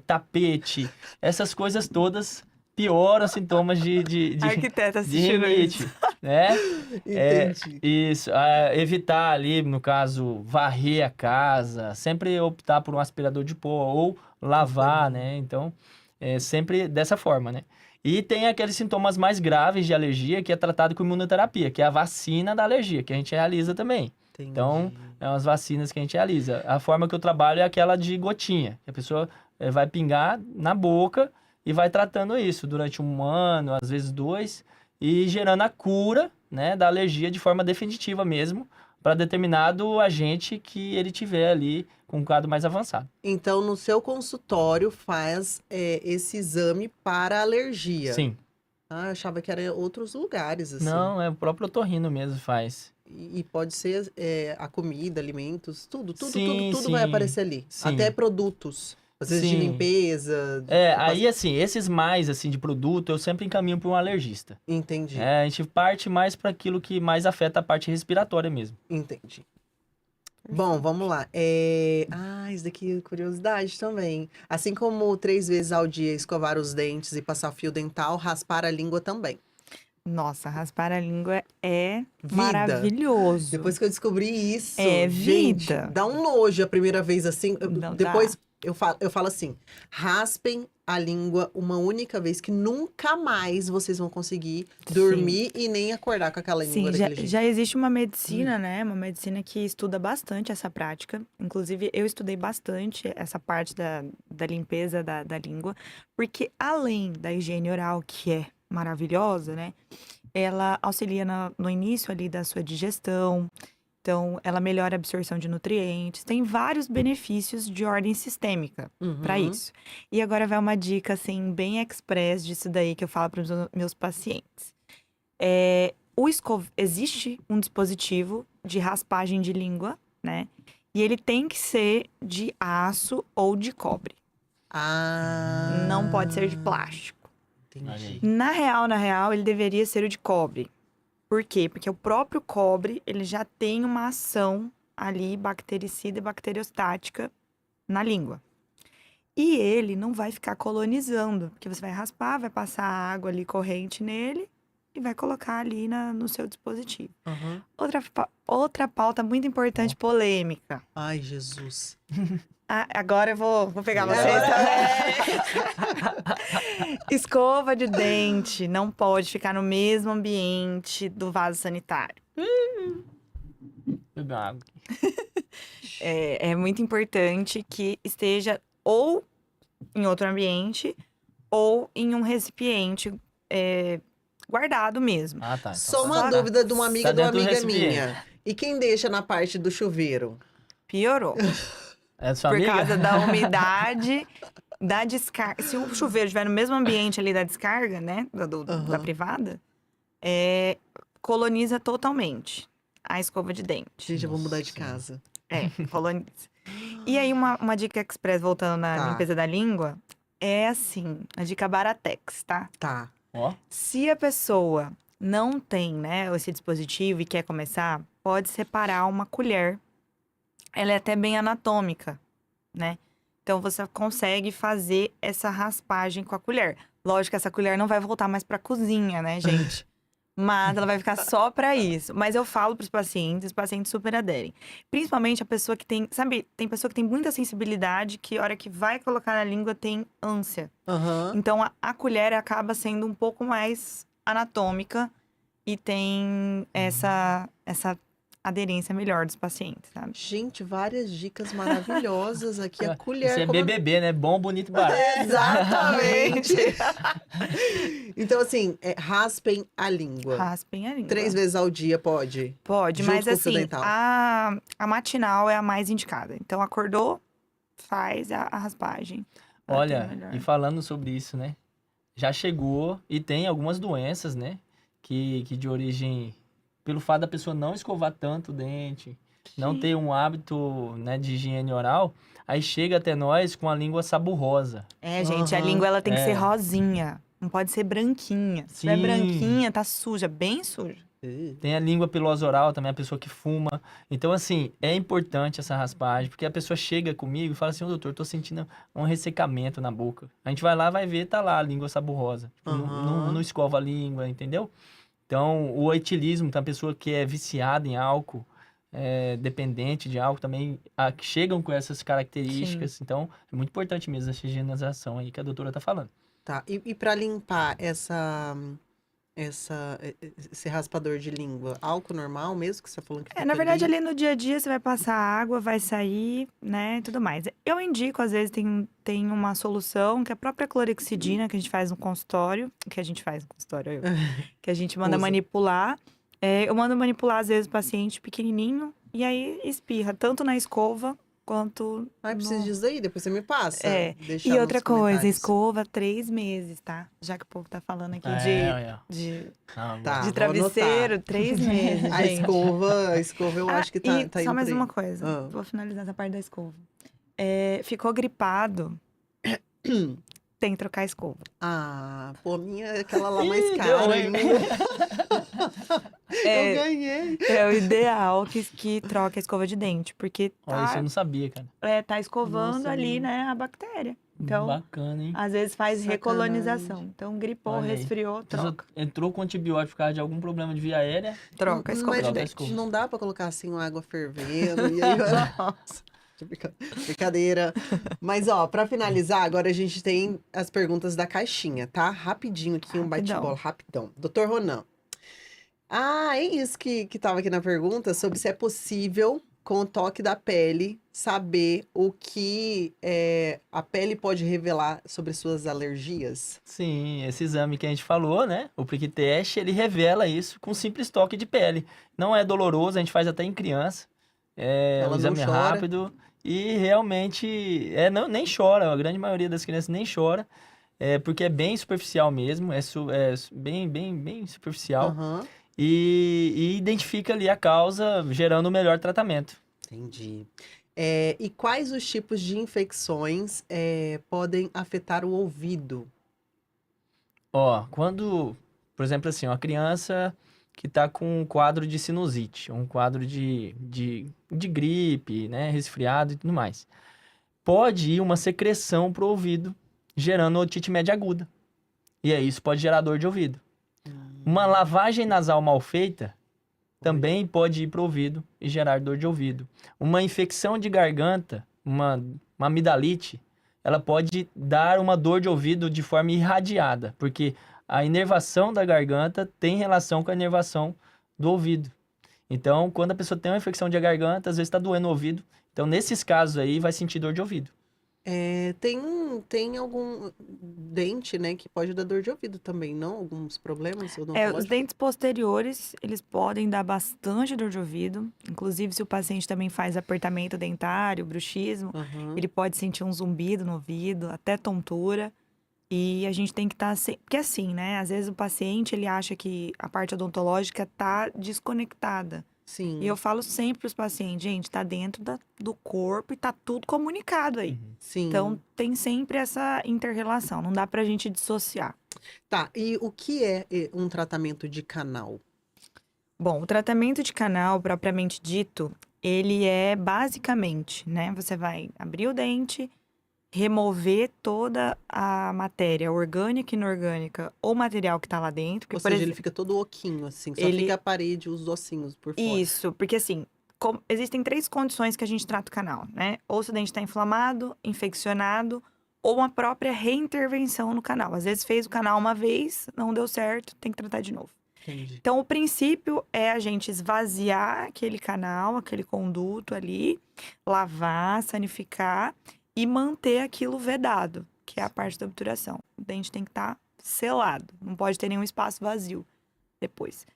tapete, essas coisas todas pioram os sintomas de Arquiteta de assistindo rinite, isso. né? Entendi. Isso, evitar ali, no caso, varrer a casa, sempre optar por um aspirador de pó ou lavar, né? Então, sempre dessa forma, né? E tem aqueles sintomas mais graves de alergia que é tratado com imunoterapia, que é a vacina da alergia, que a gente realiza também. Entendi. Então, é umas vacinas que a gente realiza. A forma que eu trabalho é aquela de gotinha, que a pessoa vai pingar na boca e vai tratando isso durante 1 ano, às vezes 2, e gerando a cura, né, da alergia de forma definitiva mesmo, para determinado agente que ele tiver ali com um quadro mais avançado. Então, no seu consultório faz esse exame para alergia. Sim. Ah, eu achava que era outros lugares, assim. Não, é o próprio otorrino mesmo faz. E pode ser a comida, alimentos, tudo Sim, vai sim, aparecer ali. sim. Até produtos, às vezes de Sim. limpeza. Aí assim, esses mais assim de produto, eu sempre encaminho para um alergista. Entendi, A gente parte mais para aquilo que mais afeta a parte respiratória mesmo. entendi. Bom, vamos lá. Isso daqui é curiosidade também. Assim como 3 vezes ao dia escovar os dentes e passar fio dental, raspar a língua também. Nossa, raspar a língua é Vida. maravilhoso. Depois que eu descobri isso, É gente, vida. dá um nojo a primeira vez assim. Não Depois eu falo assim: raspem a língua uma única vez, que nunca mais vocês vão conseguir dormir e nem acordar com aquela língua Sim, daquele jeito. já existe uma medicina, né? Uma medicina que estuda bastante essa prática. Inclusive, eu estudei bastante essa parte da limpeza da língua, porque além da higiene oral, que é maravilhosa, né? Ela auxilia no início ali da sua digestão. Então, ela melhora a absorção de nutrientes. Tem vários benefícios de ordem sistêmica para Uhum. isso. E agora vai uma dica, assim, bem express disso daí que eu falo para os meus pacientes. Existe um dispositivo de raspagem de língua, né? E ele tem que ser de aço ou de cobre. Ah. Não pode ser de plástico. Entendi. Na real, ele deveria ser o de cobre. Por quê? Porque o próprio cobre, ele já tem uma ação ali bactericida e bacteriostática na língua. E ele não vai ficar colonizando, porque você vai raspar, vai passar água ali corrente nele e vai colocar ali no seu dispositivo. Uhum. Outra pauta muito importante, polêmica. Ai, Jesus. Agora eu vou pegar vocês também. Escova de dente não pode ficar no mesmo ambiente do vaso sanitário. Bebe uma água. É muito importante que esteja ou em outro ambiente ou em um recipiente guardado mesmo. Ah, tá. Então Só tá. uma Tá. dúvida de uma amiga Tá de uma dentro do amiga recipiente. minha. E quem deixa na parte do chuveiro? Piorou. É sua Por amiga? causa da umidade, da descarga. Se o chuveiro estiver no mesmo ambiente ali da descarga, né? Da privada, coloniza totalmente a escova de dente. Gente, eu vou mudar de Nossa Senhora. casa. Coloniza. E aí, uma dica express, voltando na Tá. limpeza da língua, é assim, a dica Baratex, tá? Tá. Ó, Se a pessoa não tem, né, esse dispositivo e quer começar, pode separar uma colher. Ela é até bem anatômica, né? Então, você consegue fazer essa raspagem com a colher. Lógico que essa colher não vai voltar mais pra cozinha, né, gente? Mas ela vai ficar só pra isso. Mas eu falo pros pacientes, os pacientes super aderem. Principalmente a pessoa que tem, sabe, tem pessoa que tem muita sensibilidade, que a hora que vai colocar na língua tem ânsia. Aham. Então, a colher acaba sendo um pouco mais anatômica e tem essa aderência melhor dos pacientes, sabe? Gente, várias dicas maravilhosas aqui. A colher. Isso é como- BBB, né? Bom, bonito e barato. Exatamente. Então, assim, raspem a língua. Raspem a língua. 3 vezes ao dia pode? Pode, junto mas com o fio assim, dental. a matinal é a mais indicada. Então, acordou, faz a raspagem. pra ter Olha, melhor. e falando sobre isso, né? já chegou e tem algumas doenças, né? Que de origem, pelo fato da pessoa não escovar tanto o dente, não ter um hábito, né, de higiene oral, aí chega até nós com a língua saburrosa. É, gente, a Aham. língua ela tem que ser É. rosinha. Não pode ser branquinha. Se tiver Sim. branquinha, tá suja, bem suja. Tem a língua pilosa oral também, a pessoa que fuma. Então, assim, é importante essa raspagem, porque a pessoa chega comigo e fala assim, ô doutor, tô sentindo um ressecamento na boca. A gente vai lá, vai ver, tá lá a língua saburrosa. Tipo, Aham. não escova a língua, entendeu? Então, o etilismo, então, a pessoa que é viciada em álcool, dependente de álcool, também chegam com essas características. Então, é muito importante mesmo essa higienização aí que a doutora tá falando. Tá. E para limpar esse raspador de língua, álcool normal mesmo que você tá falando que É, fica na verdade, ali? ali no dia a dia você vai passar água, vai sair, né, e tudo mais. Eu indico, às vezes, tem uma solução que é a própria clorexidina, que a gente faz no consultório, que a gente manda Usa. manipular. Eu mando manipular, às vezes, o paciente pequenininho, e aí espirra, tanto na escova, quanto Ai, preciso disso aí, depois você me passa. Deixar E nos outra coisa, comentários. escova 3 meses, tá? Já que o povo tá falando aqui Olha. de Tá, vou travesseiro, anotar. 3 meses, A gente. escova eu acho que tá e indo só mais por aí. uma coisa, Ah. vou finalizar essa parte da escova. Ficou gripado, tem que trocar a escova. Ah, pô, a minha é aquela lá mais Ih, cara deu, ainda. hein? Eu ganhei. É o ideal que troque a escova de dente, porque Olha, isso eu não sabia, cara. tá escovando Nossa, ali, menina. né, a bactéria. Então, Bacana, hein? às vezes faz Sacanagem. recolonização. Então, gripou, Olha aí. resfriou, A pessoa troca. entrou com antibiótico por causa de algum problema de via aérea. Troca a escova Mas de Troca a dente. escova. não dá pra colocar assim uma água fervendo e aí Nossa, brincadeira. Mas ó, pra finalizar, agora a gente tem as perguntas da caixinha, tá? Rapidinho aqui, um Rapidão. bate-bola, rapidão. Doutor Ronan. Ah, é isso que tava aqui na pergunta, sobre se é possível, com o toque da pele, saber o que a pele pode revelar sobre suas alergias. Sim, esse exame que a gente falou, né? O prick test, ele revela isso com um simples toque de pele. Não é doloroso, a gente faz até em criança. Ela O não exame é chora. rápido e realmente nem chora. A grande maioria das crianças nem chora, porque é bem superficial mesmo, bem superficial. Aham, E identifica ali a causa, gerando o melhor tratamento. entendi. E quais os tipos de infecções podem afetar o ouvido? Ó, quando, por exemplo, assim, uma criança que tá com um quadro de sinusite, um quadro de gripe, né, resfriado e tudo mais, pode ir uma secreção pro ouvido, gerando otite média aguda. E aí isso pode gerar dor de ouvido. Uma lavagem nasal mal feita também pode ir pro ouvido e gerar dor de ouvido. Uma infecção de garganta, uma amidalite, ela pode dar uma dor de ouvido de forma irradiada, porque a inervação da garganta tem relação com a inervação do ouvido. Então, quando a pessoa tem uma infecção de garganta, às vezes está doendo o ouvido. Então, nesses casos aí, vai sentir dor de ouvido. Tem algum dente, né, que pode dar dor de ouvido também, não? Alguns problemas Os odontológicos? dentes posteriores, eles podem dar bastante dor de ouvido. Inclusive, se o paciente também faz apertamento dentário, bruxismo, Aham. ele pode sentir um zumbido no ouvido, até tontura. E a gente tem que estar sempre... Porque assim, né? Às vezes o paciente, ele acha que a parte odontológica tá desconectada. Sim, E eu falo sempre para os pacientes, gente, tá dentro do corpo e tá tudo comunicado aí. sim. Então, tem sempre essa inter-relação, não dá pra gente dissociar. Tá, e o que é um tratamento de canal? Bom, o tratamento de canal, propriamente dito, ele é basicamente, né? Você vai abrir o dente, remover toda a matéria orgânica e inorgânica ou material que tá lá dentro. Porque, Ou por seja, ele exemplo, fica todo oquinho, assim, só ele- fica a parede, os ossinhos por fora. Isso, porque assim, existem 3 condições que a gente trata o canal, né? Ou se o dente está inflamado, infeccionado, ou uma própria reintervenção no canal. Às vezes fez o canal uma vez, não deu certo, tem que tratar de novo. Entendi. Então, o princípio é a gente esvaziar aquele canal, aquele conduto ali, lavar, sanificar e manter aquilo vedado, que é a parte da obturação. O dente tem que estar selado, não pode ter nenhum espaço vazio depois.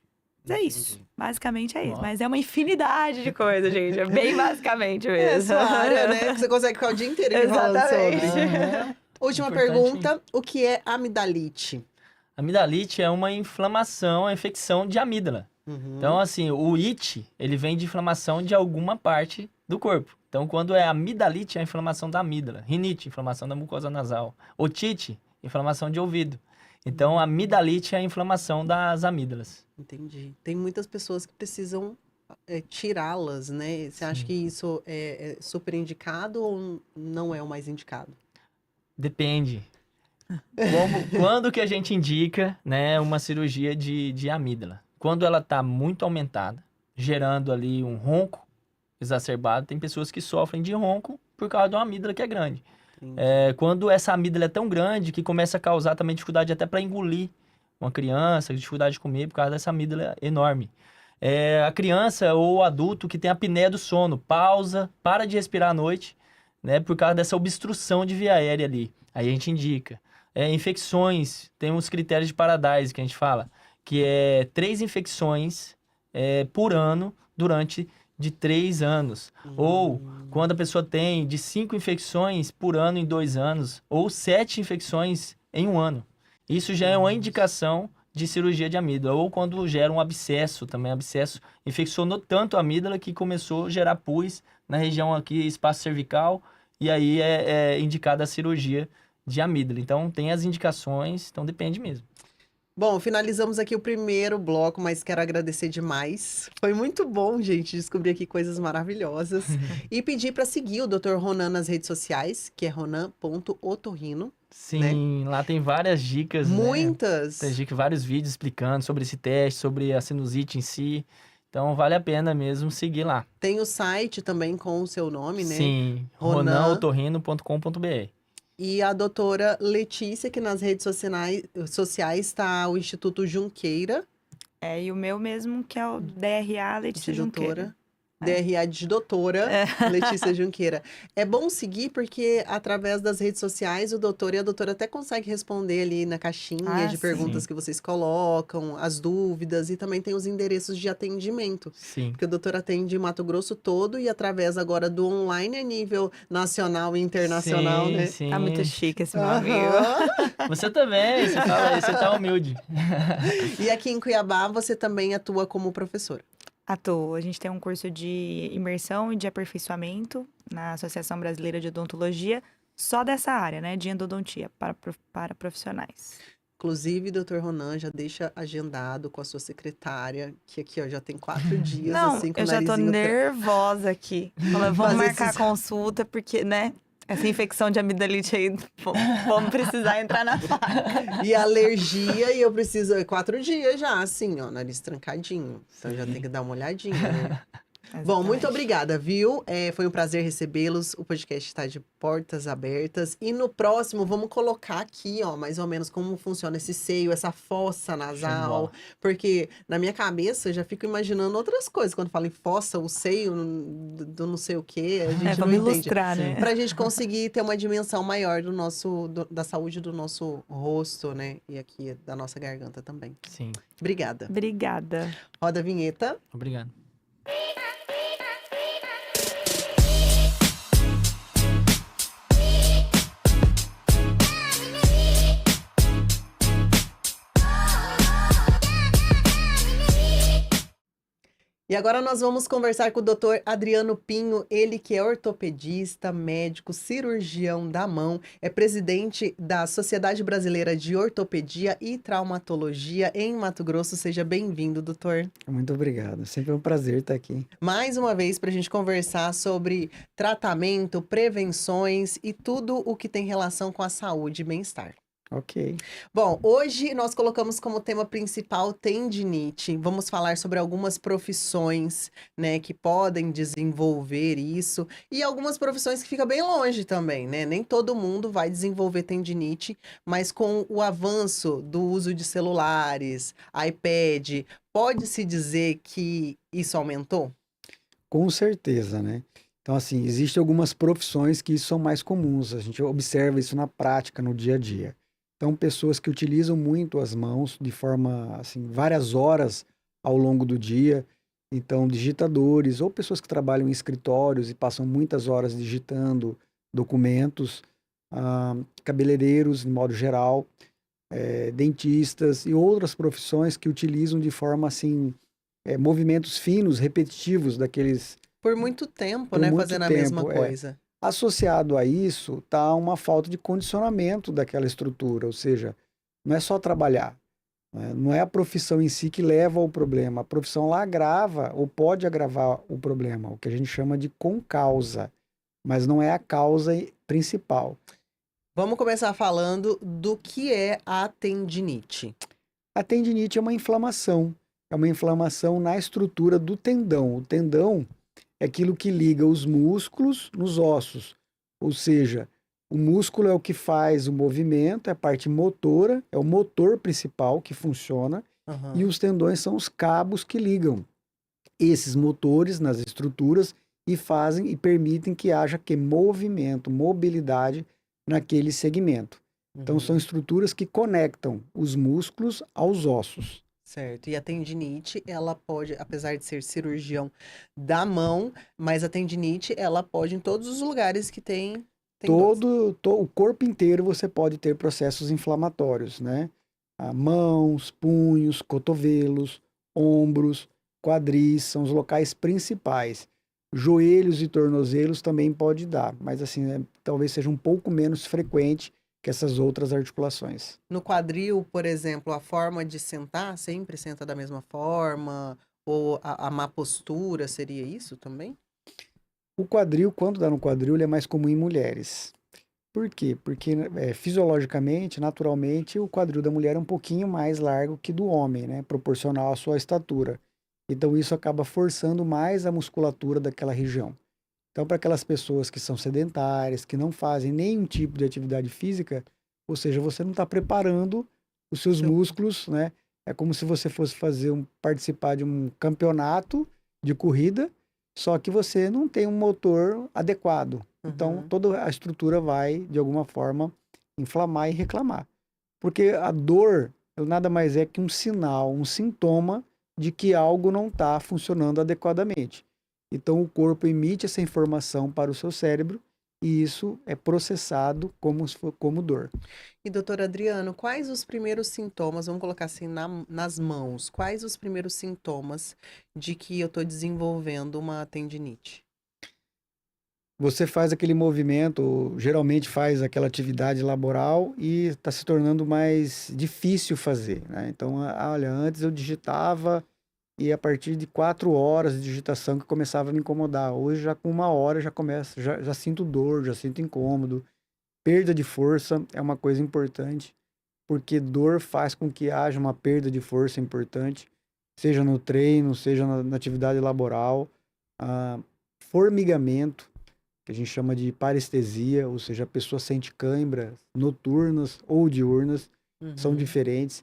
Mas é isso. Entendi. Basicamente é isso. Ó. Mas é uma infinidade de coisas, gente. É bem basicamente É a mesmo. sua área, né? Que você consegue ficar o dia inteiro enrolando Exatamente. sobre. Aham. Última Importante. pergunta, o que é amidalite? Amidalite é uma inflamação, uma infecção de amígdala. Uhum. Então, assim, o it, ele vem de inflamação de alguma parte do corpo. Então, quando é amidalite, é a inflamação da amígdala. Rinite, inflamação da mucosa nasal. Otite, inflamação de ouvido. Então, a amidalite é a inflamação das amígdalas. Entendi. Tem muitas pessoas que precisam tirá-las, né? Você acha Sim. que isso é super indicado ou não é o mais indicado? Depende. Quando que a gente indica, né, uma cirurgia de amígdala? Quando ela está muito aumentada, gerando ali um ronco exacerbado, tem pessoas que sofrem de ronco por causa de uma amígdala que é grande. Entendi. Quando essa amígdala é tão grande que começa a causar também dificuldade até para engolir uma criança, dificuldade de comer por causa dessa amígdala enorme. A criança ou o adulto que tem a apneia do sono, pausa, para de respirar à noite, né, por causa dessa obstrução de via aérea ali. Aí a gente indica. Infecções, tem uns critérios de Paradise que a gente fala, que é 3 infecções por ano durante de 3 anos. Ou quando a pessoa tem de 5 infecções por ano em 2 anos, ou 7 infecções em 1 ano. Isso já é uma indicação de cirurgia de amígdala. Ou quando gera um abscesso, também abscesso infeccionou tanto a amígdala que começou a gerar pus na região aqui, espaço cervical, e aí é indicada a cirurgia de amígdala. Então, tem as indicações, então depende mesmo. Bom, finalizamos aqui o primeiro bloco, mas quero agradecer demais. Foi muito bom, gente, descobrir aqui coisas maravilhosas. E pedir para seguir o Dr. Ronan nas redes sociais, que é ronan.otorrino. Sim, lá tem várias dicas, né? Muitas! Tem dicas, vários vídeos explicando sobre esse teste, sobre a sinusite em si. Então, vale a pena mesmo seguir lá. Tem o site também com o seu nome, né? Sim, Ronan. ronanotorrino.com.br. E a doutora Letícia, que nas redes sociais está o Instituto Junqueira. E o meu mesmo, que é o DRA Letícia de Junqueira. doutora. DRA de doutora Letícia Junqueira. É bom seguir porque através das redes sociais o doutor e a doutora até conseguem responder ali na caixinha de perguntas sim. que vocês colocam, as dúvidas e também tem os endereços de atendimento. Sim. Porque o doutor atende Mato Grosso todo e através agora do online a nível nacional e internacional, Sim, né? sim. Tá muito chique esse meu Aham. amigo. Você também, você fala aí, você tá humilde. E aqui em Cuiabá você também atua como professora. A gente tem um curso de imersão e de aperfeiçoamento na Associação Brasileira de Odontologia, só dessa área, né, de endodontia, para profissionais. Inclusive, doutor Ronan já deixa agendado com a sua secretária, que aqui ó, já tem 4 dias, Não, assim, com eu o já tô narizinho nervosa aqui. Vamos Fazer marcar esses- a consulta, porque, né, essa infecção de amidalite aí, vamos precisar entrar na faca. E alergia, e eu preciso... 4 dias já, assim, ó, nariz trancadinho. Então já tem que dar uma olhadinha, né? Bom, muito Exatamente. obrigada, viu? Foi um prazer recebê-los. O podcast está de portas abertas. E no próximo, vamos colocar aqui, ó, mais ou menos como funciona esse seio, essa fossa Show de nasal. bola. Porque na minha cabeça eu já fico imaginando outras coisas. Quando falo em fossa, o seio do não sei o quê, a gente não Vamos entende. ilustrar, né? Pra gente conseguir ter uma dimensão maior da saúde do nosso rosto, né? E aqui da nossa garganta também. Sim, Obrigada. Obrigada. Roda a vinheta. obrigado. E agora nós vamos conversar com o Dr. Adriano Pinho, ele que é ortopedista, médico, cirurgião da mão, é presidente da Sociedade Brasileira de Ortopedia e Traumatologia em Mato Grosso. Seja bem-vindo, doutor. Muito obrigado. Sempre é um prazer estar aqui. Mais uma vez para a gente conversar sobre tratamento, prevenções e tudo o que tem relação com a saúde e bem-estar. Ok. Bom, hoje nós colocamos como tema principal tendinite. Vamos falar sobre algumas profissões, né, que podem desenvolver isso e algumas profissões que ficam bem longe também, né? Nem todo mundo vai desenvolver tendinite, mas com o avanço do uso de celulares, iPad, pode-se dizer que isso aumentou? Com certeza, né? Então, assim, existem algumas profissões que são mais comuns. A gente observa isso na prática, no dia a dia. Então, pessoas que utilizam muito as mãos de forma, assim, várias horas ao longo do dia. Então, digitadores ou pessoas que trabalham em escritórios e passam muitas horas digitando documentos. cabeleireiros, de modo geral, dentistas e outras profissões que utilizam de forma assim, movimentos finos, repetitivos daqueles Por muito tempo, por né, muito fazendo a mesma tempo. coisa. Associado a isso está uma falta de condicionamento daquela estrutura, ou seja, não é só trabalhar, né? Não é a profissão em si que leva ao problema, a profissão lá agrava ou pode agravar o problema, o que a gente chama de concausa, mas não é a causa principal. Vamos começar falando do que é a tendinite. A tendinite é uma inflamação na estrutura do tendão. O tendão é aquilo que liga os músculos nos ossos, ou seja, o músculo é o que faz o movimento, é a parte motora, é o motor principal que funciona, e Aham. os tendões são os cabos que ligam esses motores nas estruturas e fazem e permitem que haja movimento, mobilidade naquele segmento. Então são Uhum. estruturas que conectam os músculos aos ossos. Certo. E a tendinite, ela pode, apesar de ser cirurgião da mão, mas a tendinite, ela pode em todos os lugares que tem tendões. O corpo inteiro você pode ter processos inflamatórios, né? Mãos, punhos, cotovelos, ombros, quadris são os locais principais. Joelhos e tornozelos também pode dar, mas assim, talvez seja um pouco menos frequente que essas outras articulações. No quadril, por exemplo, a forma de sentar, sempre senta da mesma forma, ou a má postura, seria isso também? O quadril, quando dá no quadril, ele é mais comum em mulheres. Por quê? Porque fisiologicamente, naturalmente, o quadril da mulher é um pouquinho mais largo que do homem, né? Proporcional à sua estatura. Então isso acaba forçando mais a musculatura daquela região. Então, para aquelas pessoas que são sedentárias, que não fazem nenhum tipo de atividade física, ou seja, você não está preparando os seus Seu- músculos, né? É como se você fosse participar de um campeonato de corrida, só que você não tem um motor adequado. Então, Uhum. toda a estrutura vai, de alguma forma, inflamar e reclamar. Porque a dor nada mais é que um sinal, um sintoma de que algo não está funcionando adequadamente. Então, o corpo emite essa informação para o seu cérebro e isso é processado como dor. E, doutor Adriano, quais os primeiros sintomas, vamos colocar assim nas mãos, quais os primeiros sintomas de que eu estou desenvolvendo uma tendinite? Você faz aquele movimento, geralmente faz aquela atividade laboral e está se tornando mais difícil fazer, né? Então, olha, antes eu digitava e a partir de 4 horas de digitação que começava a me incomodar. Hoje, já com 1 hora, já começa, já sinto dor, já sinto incômodo. Perda de força é uma coisa importante, porque dor faz com que haja uma perda de força importante, seja no treino, seja na atividade laboral. Ah, formigamento, que a gente chama de parestesia, ou seja, a pessoa sente câimbras noturnas ou diurnas, são Uhum. diferentes.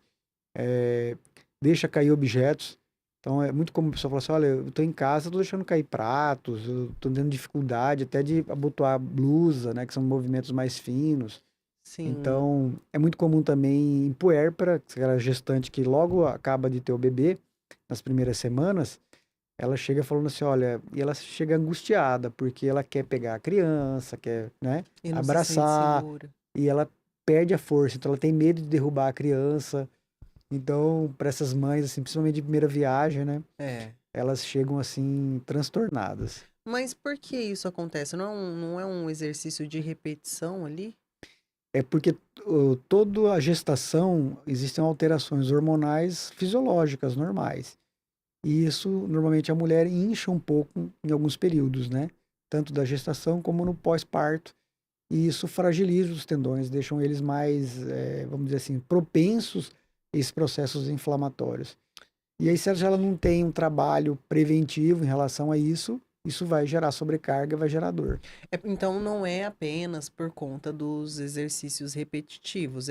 Deixa cair objetos. Então é muito comum a pessoa falar assim, olha, eu estou em casa, estou deixando cair pratos, eu estou tendo dificuldade até de abotoar blusa, né, que são movimentos mais finos. Sim. Então é muito comum também em puérpera, aquela gestante que logo acaba de ter o bebê, nas primeiras semanas, ela chega falando assim, olha, e ela chega angustiada, porque ela quer pegar a criança, quer, né, E não se sente abraçar, segura. e ela perde a força, então ela tem medo de derrubar a criança. Então, para essas mães, assim, principalmente de primeira viagem, né, É. elas chegam assim transtornadas. Mas por que isso acontece? Não é um exercício de repetição ali? É porque toda a gestação existem alterações hormonais fisiológicas normais. E isso, normalmente, a mulher incha um pouco em alguns períodos, né? Tanto da gestação como no pós-parto. E isso fragiliza os tendões, deixam eles mais, vamos dizer assim, propensos a esses processos inflamatórios. E aí, se ela não tem um trabalho preventivo em relação a isso, isso vai gerar sobrecarga, vai gerar dor. Então não é apenas por conta dos exercícios repetitivos,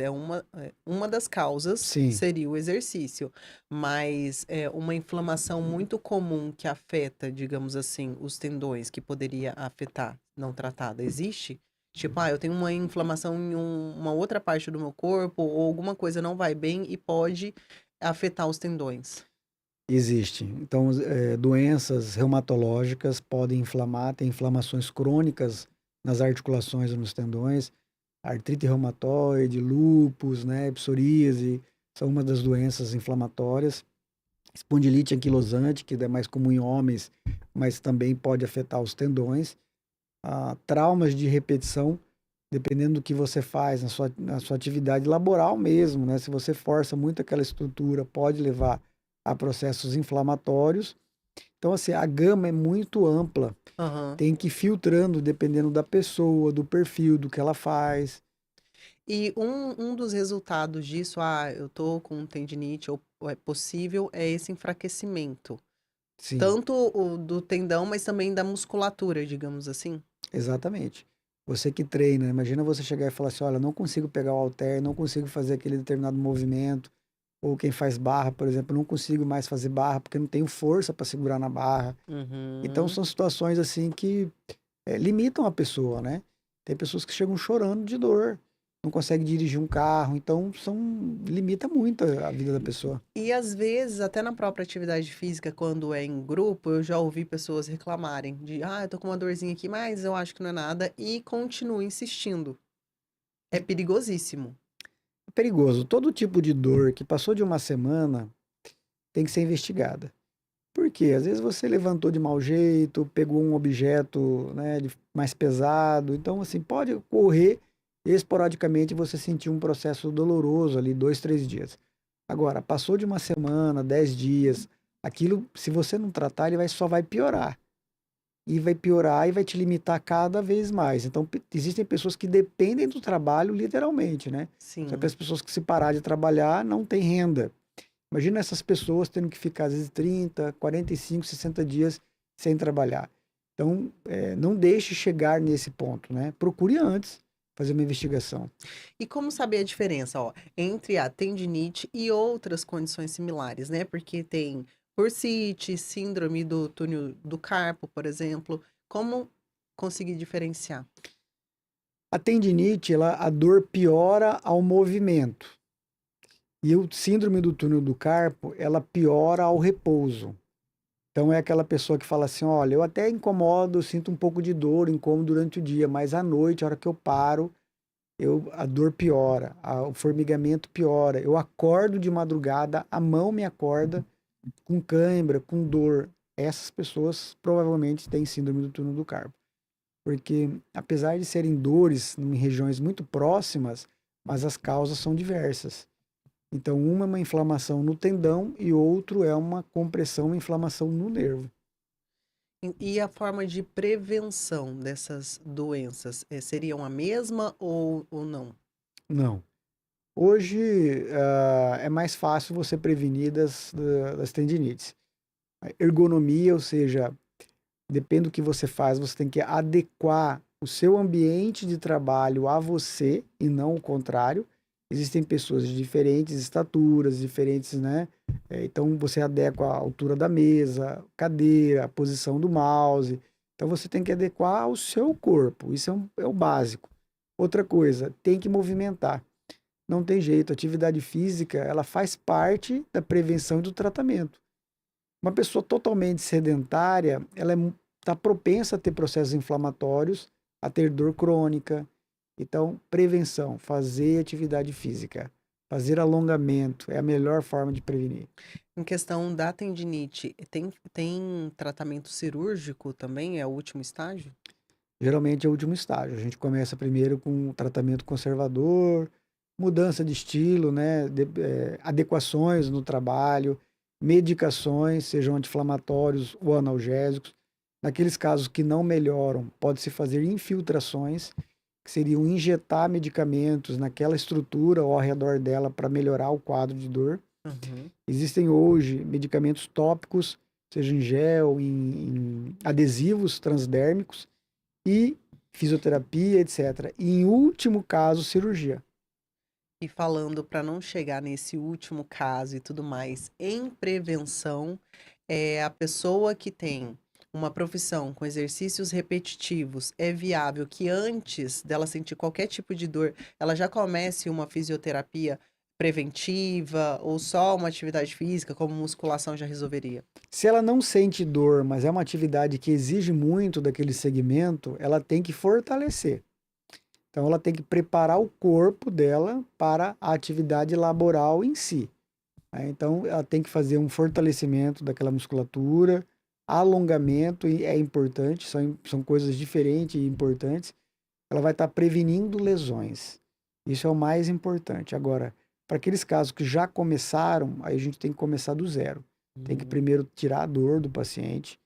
uma das causas Sim, seria o exercício, mas é uma inflamação muito comum que afeta, digamos assim, os tendões, que poderia afetar não tratada, existe? Tipo, eu tenho uma inflamação em uma outra parte do meu corpo, ou alguma coisa não vai bem e pode afetar os tendões. existe. Então, doenças reumatológicas podem inflamar, tem inflamações crônicas nas articulações e nos tendões. artrite reumatoide, lúpus, né, psoríase, são uma das doenças inflamatórias. Espondilite anquilosante, que é mais comum em homens, mas também pode afetar os tendões. Traumas de repetição, dependendo do que você faz na sua atividade laboral mesmo, né? Se você força muito aquela estrutura, pode levar a processos inflamatórios. Então, assim, a gama é muito ampla. Aham. Tem que ir filtrando dependendo da pessoa, do perfil, do que ela faz. E um dos resultados disso, eu tô com tendinite, ou é possível, é esse enfraquecimento. Sim, Tanto o do tendão, mas também da musculatura, digamos assim. exatamente. Você que treina, imagina você chegar e falar assim, olha, não consigo pegar o halter, não consigo fazer aquele determinado movimento. Ou quem faz barra, por exemplo, não consigo mais fazer barra porque não tenho força para segurar na barra. Então Uhum. são situações assim que limitam a pessoa, né? Tem pessoas que chegam chorando de dor, não conseguem dirigir um carro, então limita muito a vida da pessoa. E às vezes, até na própria atividade física, quando é em grupo, eu já ouvi pessoas reclamarem de, eu tô com uma dorzinha aqui, mas eu acho que não é nada, e continuo insistindo. É perigosíssimo. É perigoso. Todo tipo de dor que passou de uma semana tem que ser investigada. Por quê? Às vezes você levantou de mau jeito, pegou um objeto, né, mais pesado, então assim, pode ocorrer esporadicamente você sentir um processo doloroso ali, 2, 3 dias. Agora, passou de uma semana, 10 dias, aquilo, se você não tratar, só vai piorar. E vai piorar e vai te limitar cada vez mais. Então, existem pessoas que dependem do trabalho literalmente, né? Só que Sim. as pessoas que se parar de trabalhar não têm renda. Imagina essas pessoas tendo que ficar, às vezes, 30, 45, 60 dias sem trabalhar. Então, não deixe chegar nesse ponto, né? Procure antes fazer uma investigação. E como saber a diferença, entre a tendinite e outras condições similares, né? Porque tem bursite, síndrome do túnel do carpo, por exemplo. Como conseguir diferenciar? A tendinite, a dor piora ao movimento. E o síndrome do túnel do carpo, ela piora ao repouso. Então é aquela pessoa que fala assim, olha, eu até incomodo, eu sinto um pouco de dor, incômodo durante o dia, mas à noite, a hora que eu paro, a dor piora, o formigamento piora. Eu acordo de madrugada, a mão me acorda com cãibra, com dor. Essas pessoas provavelmente têm síndrome do túnel do carpo. Porque apesar de serem dores em regiões muito próximas, mas as causas são diversas. Então, uma é uma inflamação no tendão e outro é uma compressão, uma inflamação no nervo. E a forma de prevenção dessas doenças, seriam a mesma ou não? Não. Hoje, é mais fácil você prevenir das tendinites. A ergonomia, ou seja, depende do que você faz, você tem que adequar o seu ambiente de trabalho a você e não o contrário. Existem pessoas de diferentes estaturas, diferentes, né? Então você adequa a altura da mesa, cadeira, a posição do mouse. Então você tem que adequar ao seu corpo. Isso é o básico. Outra coisa, tem que movimentar. Não tem jeito. A atividade física, ela faz parte da prevenção e do tratamento. Uma pessoa totalmente sedentária, ela está propensa a ter processos inflamatórios, a ter dor crônica. Então, prevenção, fazer atividade física, fazer alongamento é a melhor forma de prevenir. Em questão da tendinite, tem tratamento cirúrgico também? É o último estágio? Geralmente é o último estágio. A gente começa primeiro com um tratamento conservador, mudança de estilo, né? Adequações no trabalho, medicações, sejam anti-inflamatórios ou analgésicos. Naqueles casos que não melhoram, pode-se fazer infiltrações, que seriam injetar medicamentos naquela estrutura ou ao redor dela para melhorar o quadro de dor. Uhum. Existem hoje medicamentos tópicos, seja em gel, em adesivos transdérmicos e fisioterapia, etc. E em último caso, cirurgia. E falando para não chegar nesse último caso e tudo mais, em prevenção, é a pessoa que tem uma profissão com exercícios repetitivos, é viável que antes dela sentir qualquer tipo de dor, ela já comece uma fisioterapia preventiva ou só uma atividade física, como musculação já resolveria? Se ela não sente dor, mas é uma atividade que exige muito daquele segmento, ela tem que fortalecer. Então, ela tem que preparar o corpo dela para a atividade laboral em si. Né? Então, ela tem que fazer um fortalecimento daquela musculatura, alongamento é importante, são coisas diferentes e importantes. Ela vai estar prevenindo lesões. Isso é o mais importante. Agora, para aqueles casos que já começaram, aí a gente tem que começar do zero. Tem que primeiro tirar a dor do paciente,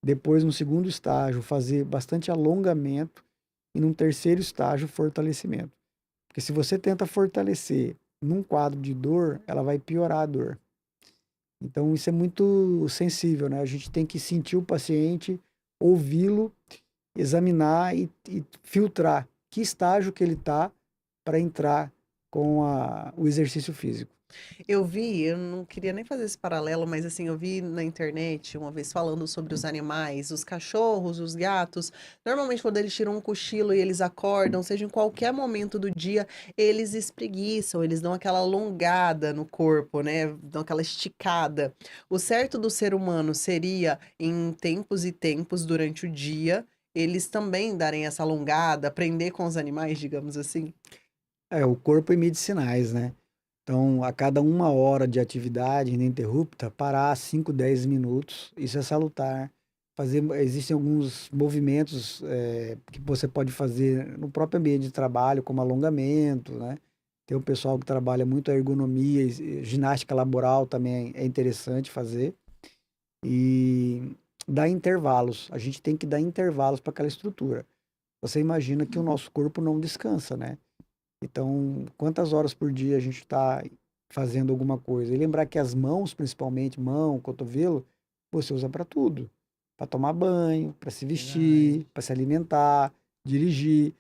depois, no segundo estágio, fazer bastante alongamento e, num terceiro estágio, fortalecimento. Porque se você tenta fortalecer num quadro de dor, ela vai piorar a dor. Então, isso é muito sensível, né? A gente tem que sentir o paciente, ouvi-lo, examinar e filtrar que estágio que ele está para entrar com o exercício físico. Eu não queria nem fazer esse paralelo, mas assim, eu vi na internet uma vez falando sobre os animais, os cachorros, os gatos. Normalmente, quando eles tiram um cochilo e eles acordam, seja em qualquer momento do dia, eles espreguiçam, eles dão aquela alongada no corpo, né? Dão aquela esticada. O certo do ser humano seria, em tempos e tempos durante o dia, eles também darem essa alongada, aprender com os animais, digamos assim. O corpo emite sinais, né? Então, a cada 1 hora de atividade ininterrupta, parar 5, 10 minutos, isso é salutar. Existem alguns movimentos que você pode fazer no próprio ambiente de trabalho, como alongamento, né? Tem um pessoal que trabalha muito a ergonomia, ginástica laboral também é interessante fazer. E dar intervalos. A gente tem que dar intervalos para aquela estrutura. Você imagina que o nosso corpo não descansa, né? Então, quantas horas por dia a gente está fazendo alguma coisa? E lembrar que as mãos, principalmente, mão, cotovelo, você usa para tudo. Para tomar banho, para se vestir, para se alimentar, dirigir.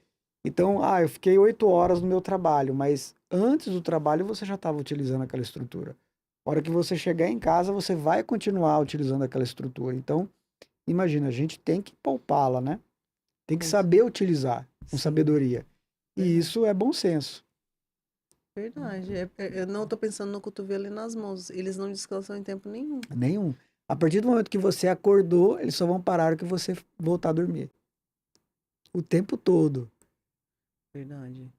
Então, eu fiquei 8 horas no meu trabalho, mas antes do trabalho você já estava utilizando aquela estrutura. A hora que você chegar em casa, você vai continuar utilizando aquela estrutura. Então, imagina, a gente tem que poupá-la, né? Tem que saber utilizar com Sim. sabedoria. E Verdade. isso é bom senso. Verdade. Eu não tô pensando no cotovelo e nas mãos. Eles não descansam em tempo nenhum. Nenhum. A partir do momento que você acordou, eles só vão parar a hora que você voltar a dormir. O tempo todo. Verdade.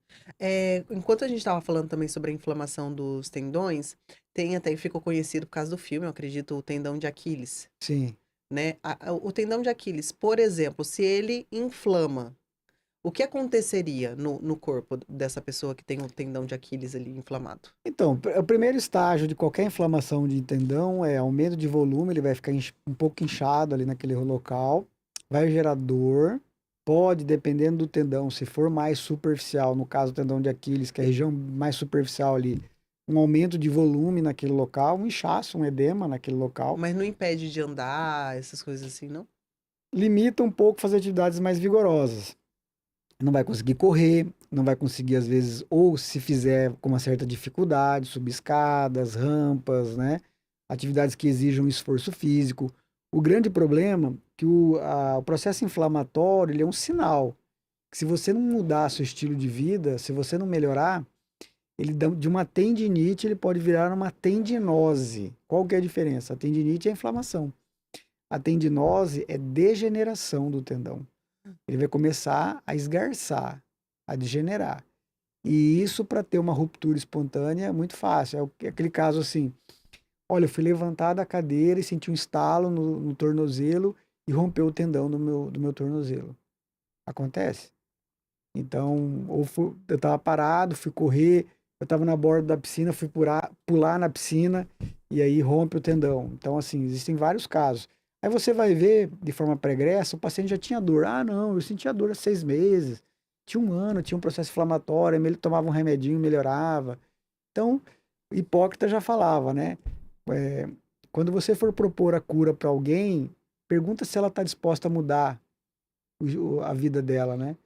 Enquanto a gente estava falando também sobre a inflamação dos tendões, tem até, ficou conhecido por causa do filme, eu acredito, o tendão de Aquiles, Sim. né? O tendão de Aquiles, por exemplo, se ele inflama, o que aconteceria no corpo dessa pessoa que tem o tendão de Aquiles ali inflamado? Então, o primeiro estágio de qualquer inflamação de tendão é aumento de volume, ele vai ficar um pouco inchado ali naquele local, vai gerar dor, pode, dependendo do tendão, se for mais superficial, no caso do tendão de Aquiles, que é a região mais superficial ali, um aumento de volume naquele local, um inchaço, um edema naquele local. Mas não impede de andar, essas coisas assim, não? Limita um pouco fazer atividades mais vigorosas. Não vai conseguir correr, não vai conseguir, às vezes, ou se fizer com uma certa dificuldade, subir escadas, rampas, né? Atividades que exijam esforço físico. O grande problema é que o processo inflamatório ele é um sinal. Que se você não mudar seu estilo de vida, se você não melhorar, de uma tendinite ele pode virar uma tendinose. Qual que é a diferença? A tendinite é a inflamação. A tendinose é degeneração do tendão. Ele vai começar a esgarçar, a degenerar. E isso, para ter uma ruptura espontânea, é muito fácil. É aquele caso assim: olha, eu fui levantar da cadeira e senti um estalo no tornozelo e rompeu o tendão do meu tornozelo. Acontece. Então, eu estava parado, fui correr, eu estava na borda da piscina, fui pular na piscina e aí rompe o tendão. Então, assim, existem vários casos. Aí você vai ver, de forma pregressa, o paciente já tinha dor. Ah, não, eu sentia dor há 6 meses, tinha 1 ano, tinha um processo inflamatório, ele tomava um remedinho, melhorava. Então, Hipócrita já falava, né? Quando você for propor a cura para alguém, pergunta se ela está disposta a mudar a vida dela, né?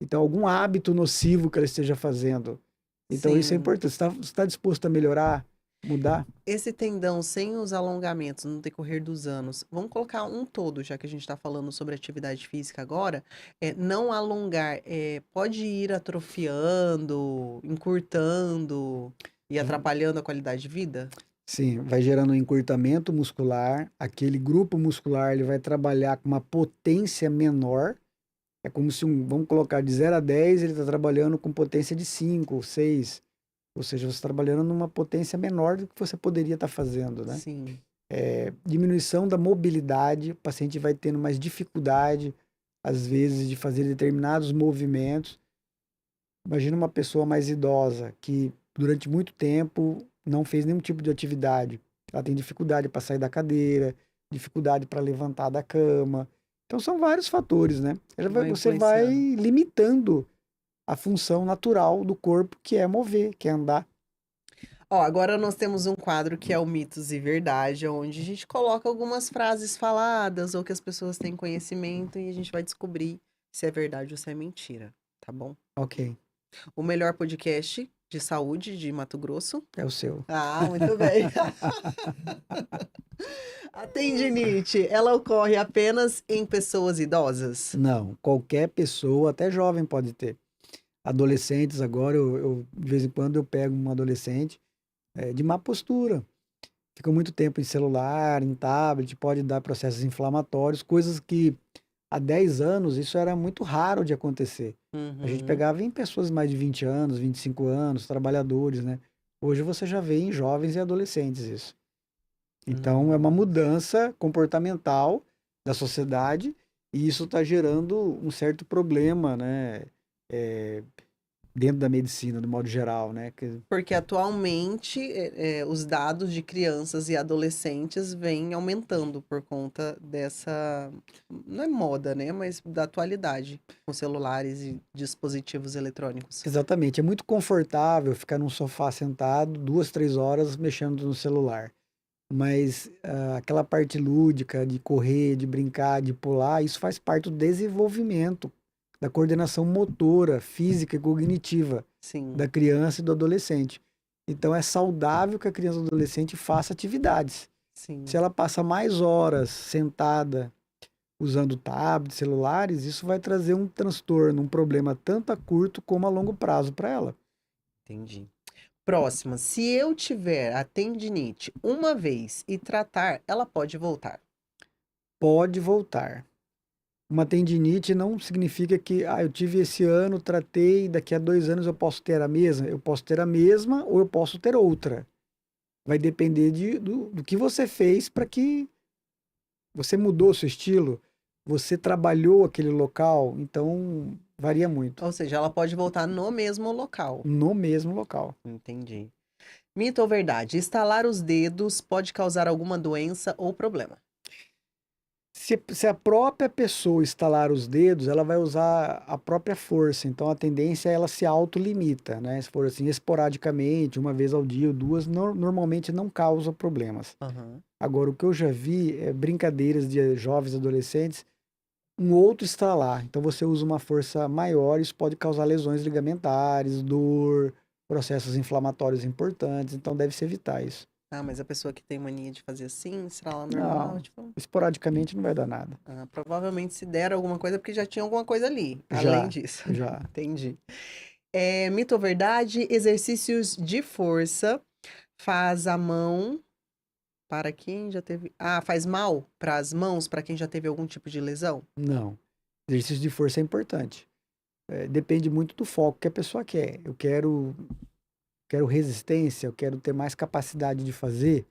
Então, algum hábito nocivo que ela esteja fazendo. Então, isso é Sim. importante. Você está disposto a melhorar, mudar? Esse tendão sem os alongamentos no decorrer dos anos, vamos colocar um todo, já que a gente está falando sobre atividade física agora, não alongar, pode ir atrofiando, encurtando e atrapalhando a qualidade de vida? Sim, vai gerando um encurtamento muscular. Aquele grupo muscular ele vai trabalhar com uma potência menor. É como se, vamos colocar de 0 a 10, ele está trabalhando com potência de 5, 6. Ou seja, você está trabalhando numa potência menor do que você poderia estar fazendo, né? Sim. Diminuição da mobilidade, o paciente vai tendo mais dificuldade, às vezes, de fazer determinados movimentos. Imagina uma pessoa mais idosa que durante muito tempo não fez nenhum tipo de atividade. Ela tem dificuldade para sair da cadeira, dificuldade para levantar da cama. Então são vários fatores, né? Você vai limitando a função natural do corpo, que é mover, que é andar. Ó, agora nós temos um quadro que é o Mitos e Verdade, onde a gente coloca algumas frases faladas ou que as pessoas têm conhecimento e a gente vai descobrir se é verdade ou se é mentira, tá bom? Ok, O melhor podcast de saúde de Mato Grosso. é o seu. Ah, muito bem. A tendinite, ela ocorre apenas em pessoas idosas? Não, qualquer pessoa, até jovem pode ter. Adolescentes agora, de vez em quando eu pego um adolescente de má postura. Fica muito tempo em celular, em tablet, pode dar processos inflamatórios, coisas que há 10 anos isso era muito raro de acontecer. A gente pegava em pessoas mais de 20 anos, 25 anos, trabalhadores, né? Hoje você já vê em jovens e adolescentes isso. Então é uma mudança comportamental da sociedade e isso está gerando um certo problema, né? Dentro da medicina, de modo geral, né? Porque atualmente os dados de crianças e adolescentes vêm aumentando por conta dessa, não é moda, né? Mas da atualidade, com celulares e dispositivos eletrônicos. Exatamente, é muito confortável ficar num sofá sentado 2, 3 horas mexendo no celular. Mas aquela parte lúdica de correr, de brincar, de pular, isso faz parte do desenvolvimento da coordenação motora, física e cognitiva Sim, da criança e do adolescente. Então é saudável que a criança e o adolescente faça atividades. sim. Se ela passa mais horas sentada usando tablets, celulares, isso vai trazer um transtorno, um problema tanto a curto como a longo prazo para ela. Entendi. Próxima. Se eu tiver a tendinite uma vez e tratar, ela pode voltar. Pode voltar. Uma tendinite não significa que eu tive esse ano, tratei, daqui a 2 anos eu posso ter a mesma. Eu posso ter a mesma ou eu posso ter outra. Vai depender do que você fez para que você mudou o seu estilo, você trabalhou aquele local, então varia muito. Ou seja, ela pode voltar no mesmo local. No mesmo local. Entendi. Mito ou verdade? Estalar os dedos pode causar alguma doença ou problema. Se a própria pessoa estalar os dedos, ela vai usar a própria força. Então a tendência é ela se autolimita, né? Se for assim, esporadicamente, uma vez ao dia ou duas, normalmente não causa problemas. Aham. Agora, o que eu já vi é brincadeiras de jovens e adolescentes, um outro estalar. Então você usa uma força maior, isso pode causar lesões ligamentares, dor, processos inflamatórios importantes. Então deve-se evitar isso. Ah, mas a pessoa que tem mania de fazer assim, estralar Não, normal, tipo, esporadicamente não vai dar nada. provavelmente se der alguma coisa, é porque já tinha alguma coisa ali, Já, além disso. já. Entendi. Mito ou verdade? Exercícios de força faz a mão para quem já teve. Ah, faz mal para as mãos para quem já teve algum tipo de lesão? Não. Exercício de força é importante. Depende muito do foco que a pessoa quer. Eu quero resistência, eu quero ter mais capacidade de fazer.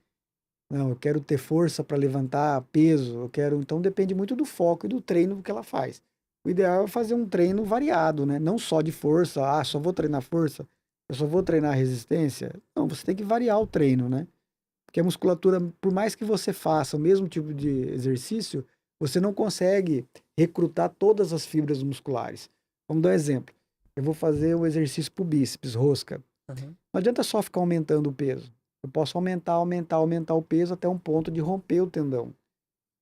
Não, eu quero ter força para levantar peso, então depende muito do foco e do treino que ela faz. O ideal é fazer um treino variado, né? Não só de força, só vou treinar força, eu só vou treinar resistência. Não, você tem que variar o treino, né? Porque a musculatura, por mais que você faça o mesmo tipo de exercício, você não consegue recrutar todas as fibras musculares. Vamos dar um exemplo. Eu vou fazer o exercício pro bíceps, rosca. Uhum. Não adianta só ficar aumentando o peso. Eu posso aumentar o peso até um ponto de romper o tendão.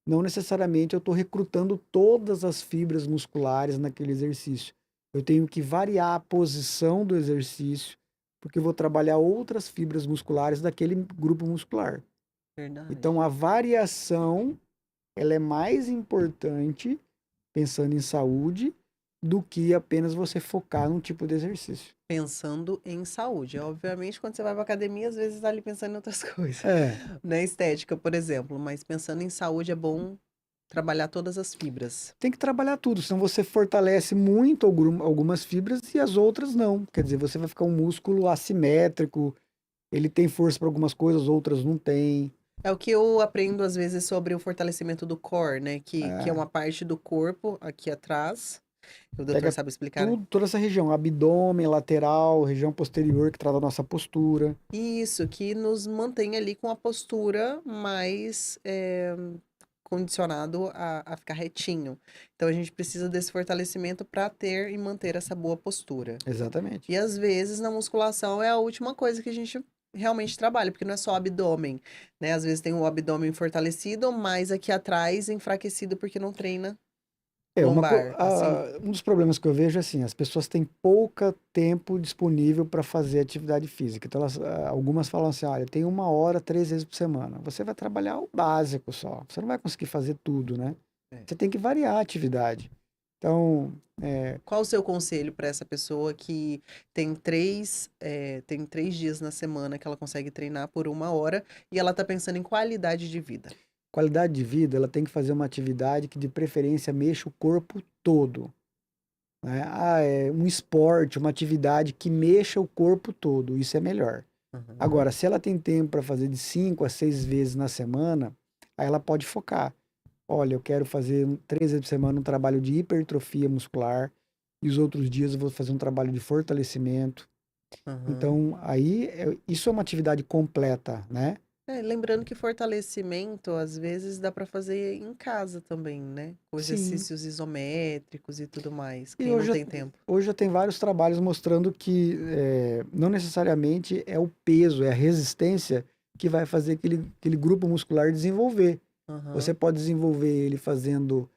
Não necessariamente eu estou recrutando todas as fibras musculares naquele exercício. Eu tenho que variar a posição do exercício, porque eu vou trabalhar outras fibras musculares daquele grupo muscular. Verdade. Então a variação, ela é mais importante, pensando em saúde, do que apenas você focar num tipo de exercício. Pensando em saúde. Obviamente, quando você vai pra academia, às vezes tá ali pensando em outras coisas. É, Na estética, por exemplo. Mas pensando em saúde é bom trabalhar todas as fibras. Tem que trabalhar tudo, senão você fortalece muito algumas fibras e as outras não. Quer dizer, você vai ficar um músculo assimétrico, ele tem força para algumas coisas, outras não tem. É o que eu aprendo às vezes sobre o fortalecimento do core, né? Que é uma parte do corpo aqui atrás. O doutor Pega sabe explicar, né? toda essa região, abdômen, lateral, região posterior que trata a nossa postura. Isso, que nos mantém ali com a postura mais condicionado a ficar retinho. Então a gente precisa desse fortalecimento para ter e manter essa boa postura. Exatamente. E às vezes na musculação é a última coisa que a gente realmente trabalha, porque não é só abdômen, né? Às vezes tem o abdômen fortalecido, mas aqui atrás enfraquecido porque não treina lombar, assim. Um dos problemas que eu vejo é assim, as pessoas têm pouco tempo disponível para fazer atividade física. Então, algumas falam assim, olha, tem 1 hora, 3 vezes por semana. Você vai trabalhar o básico só. Você não vai conseguir fazer tudo, né? É. Você tem que variar a atividade. Então, Qual o seu conselho para essa pessoa que tem tem 3 dias na semana que ela consegue treinar por 1 hora e ela tá pensando em qualidade de vida? qualidade de vida, ela tem que fazer uma atividade que de preferência mexa o corpo todo, né? É um esporte, uma atividade que mexa o corpo todo, isso é melhor. Uhum. Agora, se ela tem tempo para fazer de 5 a 6 vezes na semana, aí ela pode focar. Olha, eu quero fazer 3 vezes por semana um trabalho de hipertrofia muscular e os outros dias eu vou fazer um trabalho de fortalecimento. Uhum. Então, aí, isso é uma atividade completa, né? Lembrando que fortalecimento, às vezes, dá para fazer em casa também, né? Com Sim. exercícios isométricos e tudo mais, E quem não hoje, tem tempo. hoje já tem vários trabalhos mostrando que não necessariamente é o peso, é a resistência que vai fazer aquele grupo muscular desenvolver. Uhum. Você pode desenvolver ele fazendo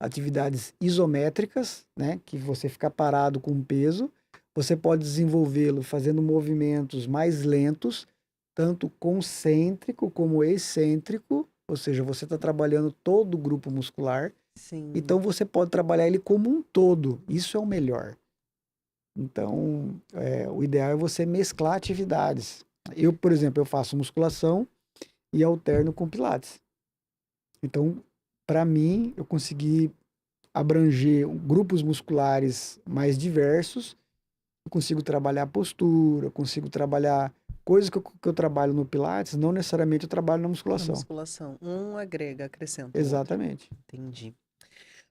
atividades isométricas, né? Que você fica parado com um peso. Você pode desenvolvê-lo fazendo movimentos mais lentos, tanto concêntrico como excêntrico, ou seja, você está trabalhando todo o grupo muscular. Sim. Então você pode trabalhar ele como um todo. Isso é o melhor. Então, o ideal é você mesclar atividades. Eu, por exemplo, eu faço musculação e alterno com pilates. Então, para mim, eu consegui abranger grupos musculares mais diversos. Eu consigo trabalhar postura, consigo trabalhar coisas que eu trabalho no pilates, não necessariamente eu trabalho na Na musculação. musculação. Um agrega, acrescenta o outro. Exatamente. Entendi.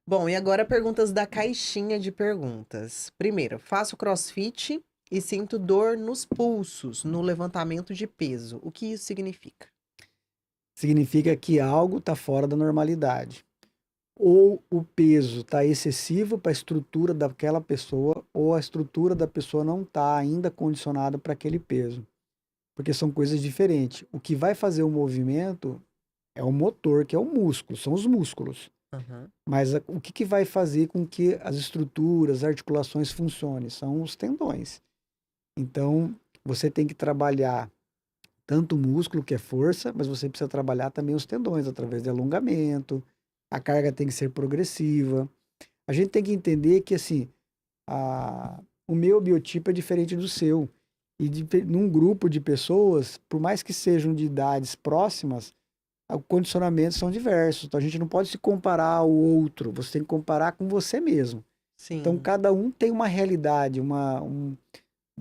Bom, e agora perguntas da caixinha de perguntas. Primeiro, faço crossfit e sinto dor nos pulsos no levantamento de peso. O que isso significa? Significa que algo está fora da normalidade. Ou o peso está excessivo para a estrutura daquela pessoa, ou a estrutura da pessoa não está ainda condicionada para aquele peso. Porque são coisas diferentes. O que vai fazer o movimento é o motor, que é o músculo, são os músculos. Uhum. Mas o que vai fazer com que as estruturas, as articulações funcionem? São os tendões. Então, você tem que trabalhar tanto o músculo, que é força, mas você precisa trabalhar também os tendões, através de alongamento. A carga tem que ser progressiva. A gente tem que entender que, assim, o meu biotipo é diferente do seu. E num grupo de pessoas, por mais que sejam de idades próximas, os condicionamentos são diversos. Então, a gente não pode se comparar ao outro. Você tem que comparar com você mesmo. Sim. Então, cada um tem uma realidade, uma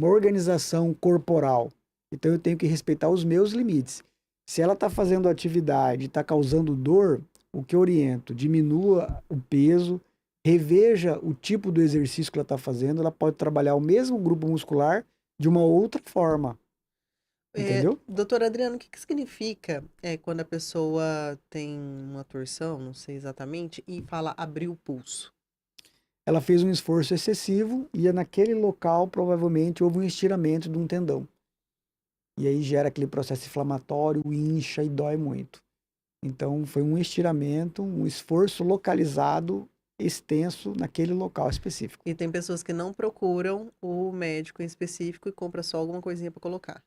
organização corporal. Então, eu tenho que respeitar os meus limites. Se ela está fazendo atividade e está causando dor, o que eu oriento? Diminua o peso, reveja o tipo do exercício que ela está fazendo. Ela pode trabalhar o mesmo grupo muscular de uma outra forma. Entendeu? Doutor Adriano, o que significa quando a pessoa tem uma torção, não sei exatamente, e fala abrir o pulso? Ela fez um esforço excessivo e naquele local provavelmente houve um estiramento de um tendão. E aí gera aquele processo inflamatório, incha e dói muito. Então foi um estiramento, um esforço localizado, extenso naquele local específico. E tem pessoas que não procuram o médico em específico e compra só alguma coisinha para colocar.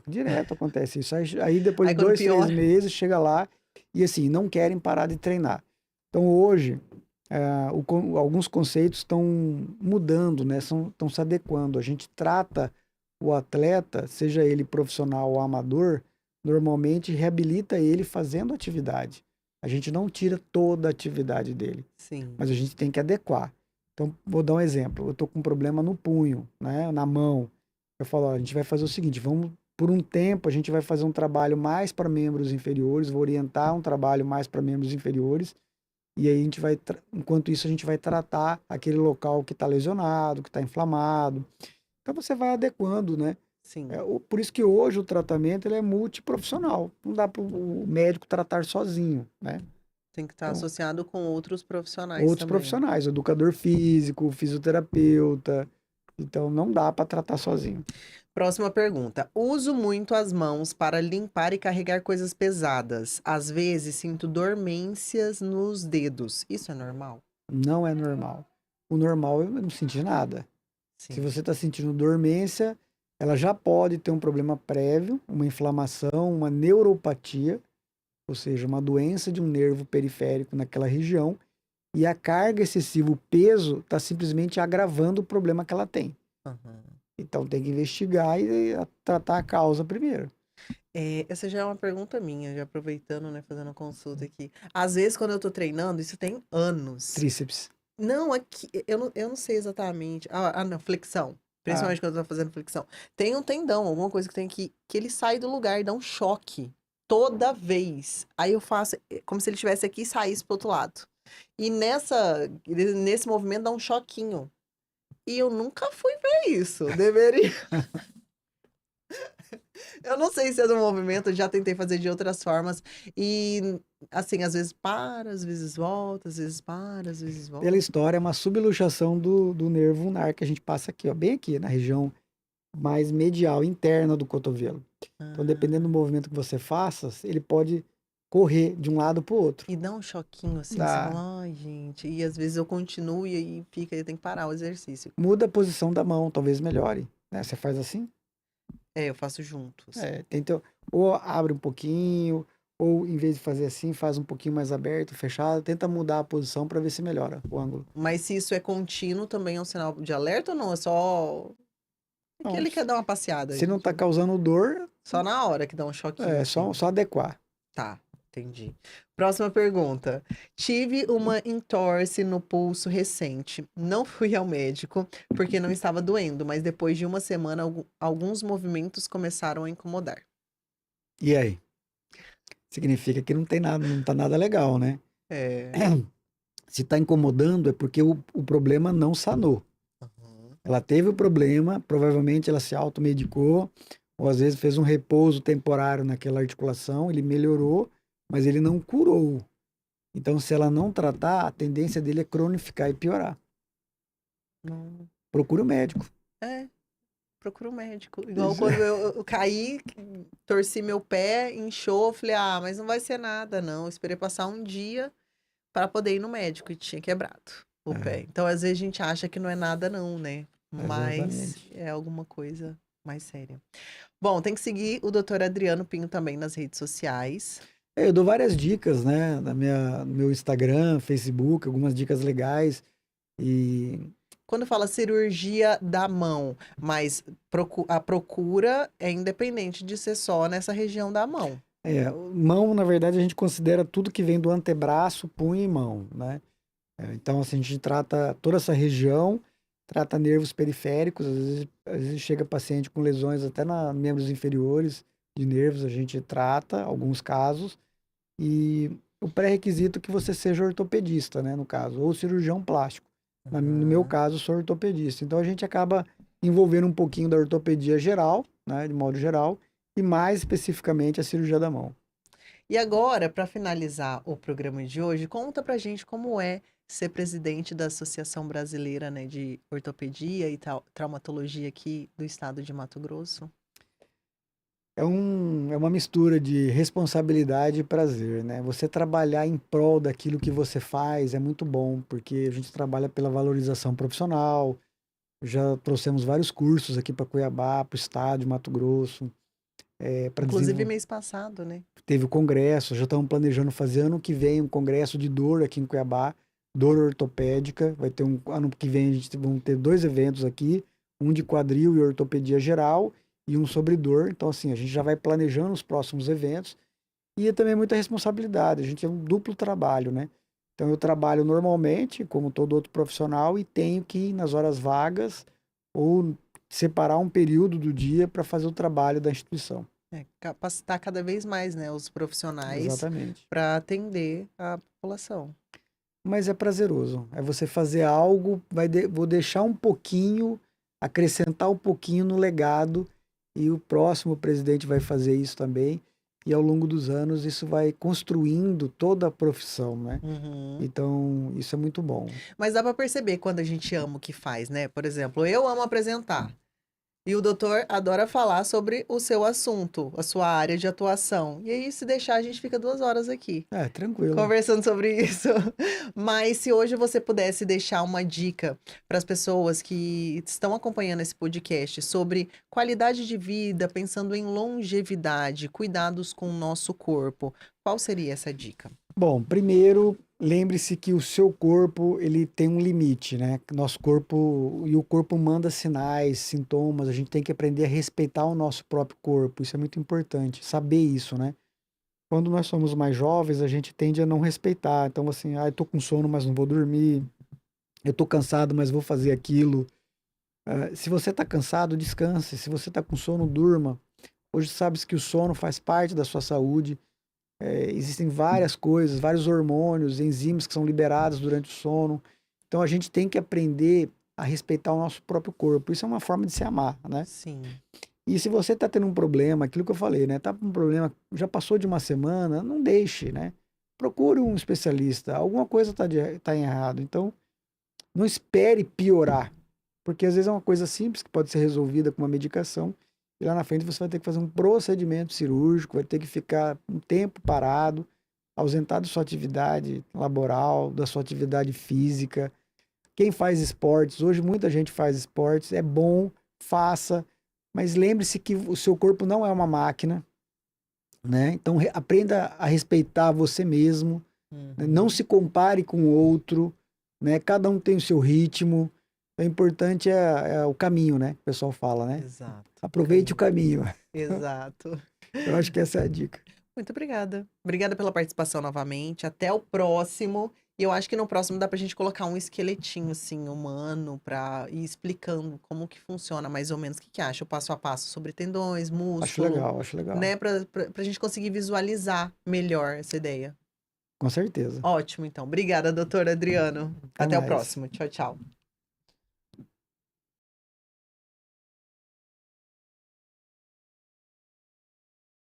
Direto acontece isso. Aí depois Aí de quando 2, 3 piora. meses, chega lá e assim, não querem parar de treinar. Então hoje, alguns conceitos estão mudando, né? Estão se adequando. A gente trata o atleta, seja ele profissional ou amador, normalmente reabilita ele fazendo atividade. A gente não tira toda a atividade dele, Sim. mas a gente tem que adequar. Então, vou dar um exemplo. Eu estou com um problema no punho, né, na mão. Eu falo, ó, a gente vai fazer o seguinte, vamos, por um tempo, a gente vai fazer um trabalho mais para membros inferiores, vou orientar um trabalho mais para membros inferiores, e aí a gente vai, enquanto isso, a gente vai tratar aquele local que está lesionado, que está inflamado. Então, você vai adequando, né? Sim. Por isso que hoje o tratamento ele é multiprofissional. Não dá para o médico tratar sozinho, né? Tem que estar Então, associado com outros profissionais outros também. profissionais, educador físico, fisioterapeuta. Então, não dá para tratar sozinho. Próxima pergunta. Uso muito as mãos para limpar e carregar coisas pesadas. Às vezes sinto dormências nos dedos. Isso é normal? Não é normal. O normal eu não senti nada. Se Sim. você está sentindo dormência, ela já pode ter um problema prévio, uma inflamação, uma neuropatia, ou seja, uma doença de um nervo periférico naquela região, e a carga excessiva, o peso, está simplesmente agravando o problema que ela tem. Aham. Então tem que investigar e tratar a causa primeiro. Essa já é uma pergunta minha, já aproveitando, né, fazendo consulta aqui. Às vezes, quando eu tô treinando, isso tem anos. Tríceps. Não, aqui, eu não sei exatamente. Não, flexão. Principalmente quando eu tô fazendo flexão. Tem um tendão, alguma coisa que tem que ele sai do lugar e dá um choque. Toda vez. Aí eu faço como se ele estivesse aqui e saísse pro outro lado. E nesse movimento dá um choquinho. E eu nunca fui ver isso. Deveria. Eu não sei se é do movimento, eu já tentei fazer de outras formas. E, assim, às vezes para, às vezes volta, às vezes para, às vezes volta. Pela história, é uma subluxação do nervo ulnar que a gente passa aqui, ó, bem aqui, na região mais medial, interna do cotovelo. Então, dependendo do movimento que você faça, ele pode correr de um lado para o outro. E dá um choquinho assim, você Dá. fala, ai, gente. E às vezes eu continuo e aí fica, eu tenho que parar o exercício. Muda a posição da mão, talvez melhore. Né? Você faz assim, Eu faço juntos. tenta, ou abre um pouquinho, ou em vez de fazer assim, faz um pouquinho mais aberto, fechado, tenta mudar a posição para ver se melhora o ângulo. Mas se isso é contínuo, também é um sinal de alerta ou não? É só que Não, ele quer dar uma passeada. se não gente. tá causando dor, Só na hora que dá um choquinho. é assim. só adequar. Tá, entendi. Próxima pergunta. Tive uma entorse no pulso recente. Não fui ao médico porque não estava doendo, mas depois de uma semana alguns movimentos começaram a incomodar. E aí? Significa que não tem nada, não tá nada legal, né? É. Se tá incomodando é porque o problema não sanou. Uhum. Ela teve o problema, provavelmente ela se automedicou, ou às vezes fez um repouso temporário naquela articulação, ele melhorou, mas ele não curou. Então, se ela não tratar, a tendência dele é cronificar e piorar. Não. Procure o médico. Procura um médico. Igual quando eu caí, torci meu pé, inchou, falei, mas não vai ser nada, não. Eu esperei passar um dia para poder ir no médico e tinha quebrado o pé. Então, às vezes a gente acha que não é nada, não, né? Mas Exatamente. é alguma coisa mais séria. Bom, tem que seguir o Dr. Adriano Pinho também nas redes sociais. Eu dou várias dicas, né? No meu Instagram, Facebook, algumas dicas legais. E Quando fala cirurgia da mão, mas a procura é independente de ser só nessa região da mão. mão, na verdade, a gente considera tudo que vem do antebraço, punho e mão, né? Então, assim, a gente trata toda essa região, trata nervos periféricos, às vezes chega paciente com lesões até na membros inferiores de nervos, a gente trata, alguns casos, e o pré-requisito é que você seja ortopedista, né, no caso, ou cirurgião plástico. No meu caso, sou ortopedista. Então, a gente acaba envolvendo um pouquinho da ortopedia geral, né, de modo geral, e mais especificamente a cirurgia da mão. E agora, para finalizar o programa de hoje, conta pra gente como é ser presidente da Associação Brasileira, né, de Ortopedia e Traumatologia aqui do estado de Mato Grosso. É uma mistura de responsabilidade e prazer, né? Você trabalhar em prol daquilo que você faz é muito bom, porque a gente trabalha pela valorização profissional. Já trouxemos vários cursos aqui para Cuiabá, para o estado de Mato Grosso. Inclusive mês passado, né? Teve o congresso, já estamos planejando fazer ano que vem um congresso de dor aqui em Cuiabá, dor ortopédica. Vai ter ano que vem a gente vão ter 2 eventos aqui, um de quadril e ortopedia geral e um sobre dor. Então, assim, a gente já vai planejando os próximos eventos. E é também muita responsabilidade, a gente é um duplo trabalho, né? Então eu trabalho normalmente, como todo outro profissional, e tenho que ir nas horas vagas ou separar um período do dia para fazer o trabalho da instituição. Capacitar cada vez mais, né, os profissionais Exatamente. para atender a população. Mas é prazeroso. É você fazer algo, vou deixar um pouquinho, acrescentar um pouquinho no legado, e o próximo presidente vai fazer isso também. E ao longo dos anos isso vai construindo toda a profissão, né? Uhum. Então, isso é muito bom. Mas dá para perceber quando a gente ama o que faz, né? Por exemplo, eu amo apresentar. E o doutor adora falar sobre o seu assunto, a sua área de atuação. E aí, se deixar, a gente fica 2 horas aqui É, tranquilo. conversando sobre isso. Mas se hoje você pudesse deixar uma dica para as pessoas que estão acompanhando esse podcast sobre qualidade de vida, pensando em longevidade, cuidados com o nosso corpo, qual seria essa dica? Bom, primeiro, lembre-se que o seu corpo, ele tem um limite, né? Nosso corpo, e o corpo manda sinais, sintomas, a gente tem que aprender a respeitar o nosso próprio corpo. Isso é muito importante, saber isso, né? Quando nós somos mais jovens, a gente tende a não respeitar. Então, assim, eu tô com sono, mas não vou dormir. Eu tô cansado, mas vou fazer aquilo. Se você tá cansado, descanse. Se você tá com sono, durma. Hoje sabe-se que o sono faz parte da sua saúde. Existem várias coisas, vários hormônios, enzimas que são liberados durante o sono. Então, a gente tem que aprender a respeitar o nosso próprio corpo. Isso é uma forma de se amar, né? Sim. E se você tá tendo um problema, aquilo que eu falei, né? Tá com um problema, já passou de uma semana, não deixe, né? Procure um especialista. Alguma coisa tá errado. Então, não espere piorar. Porque às vezes é uma coisa simples que pode ser resolvida com uma medicação. E lá na frente você vai ter que fazer um procedimento cirúrgico, vai ter que ficar um tempo parado, ausentado da sua atividade laboral, da sua atividade física. Quem faz esportes, hoje muita gente faz esportes, é bom, faça. Mas lembre-se que o seu corpo não é uma máquina, né? Então aprenda a respeitar você mesmo, né? Não se compare com o outro, né? Cada um tem o seu ritmo. O importante é o caminho, né? Que o pessoal fala, né? Exato. Aproveite o caminho. Exato. Eu acho que essa é a dica. Muito obrigada. Obrigada pela participação novamente. Até o próximo. E eu acho que no próximo dá pra gente colocar um esqueletinho, assim, humano, pra ir explicando como que funciona, mais ou menos. O que que acha? O passo a passo sobre tendões, Acho músculo, legal, acho legal. né? Pra gente conseguir visualizar melhor essa ideia. Com certeza. Ótimo, então. Obrigada, doutor Adriano. Até o mais. próximo. Tchau, tchau.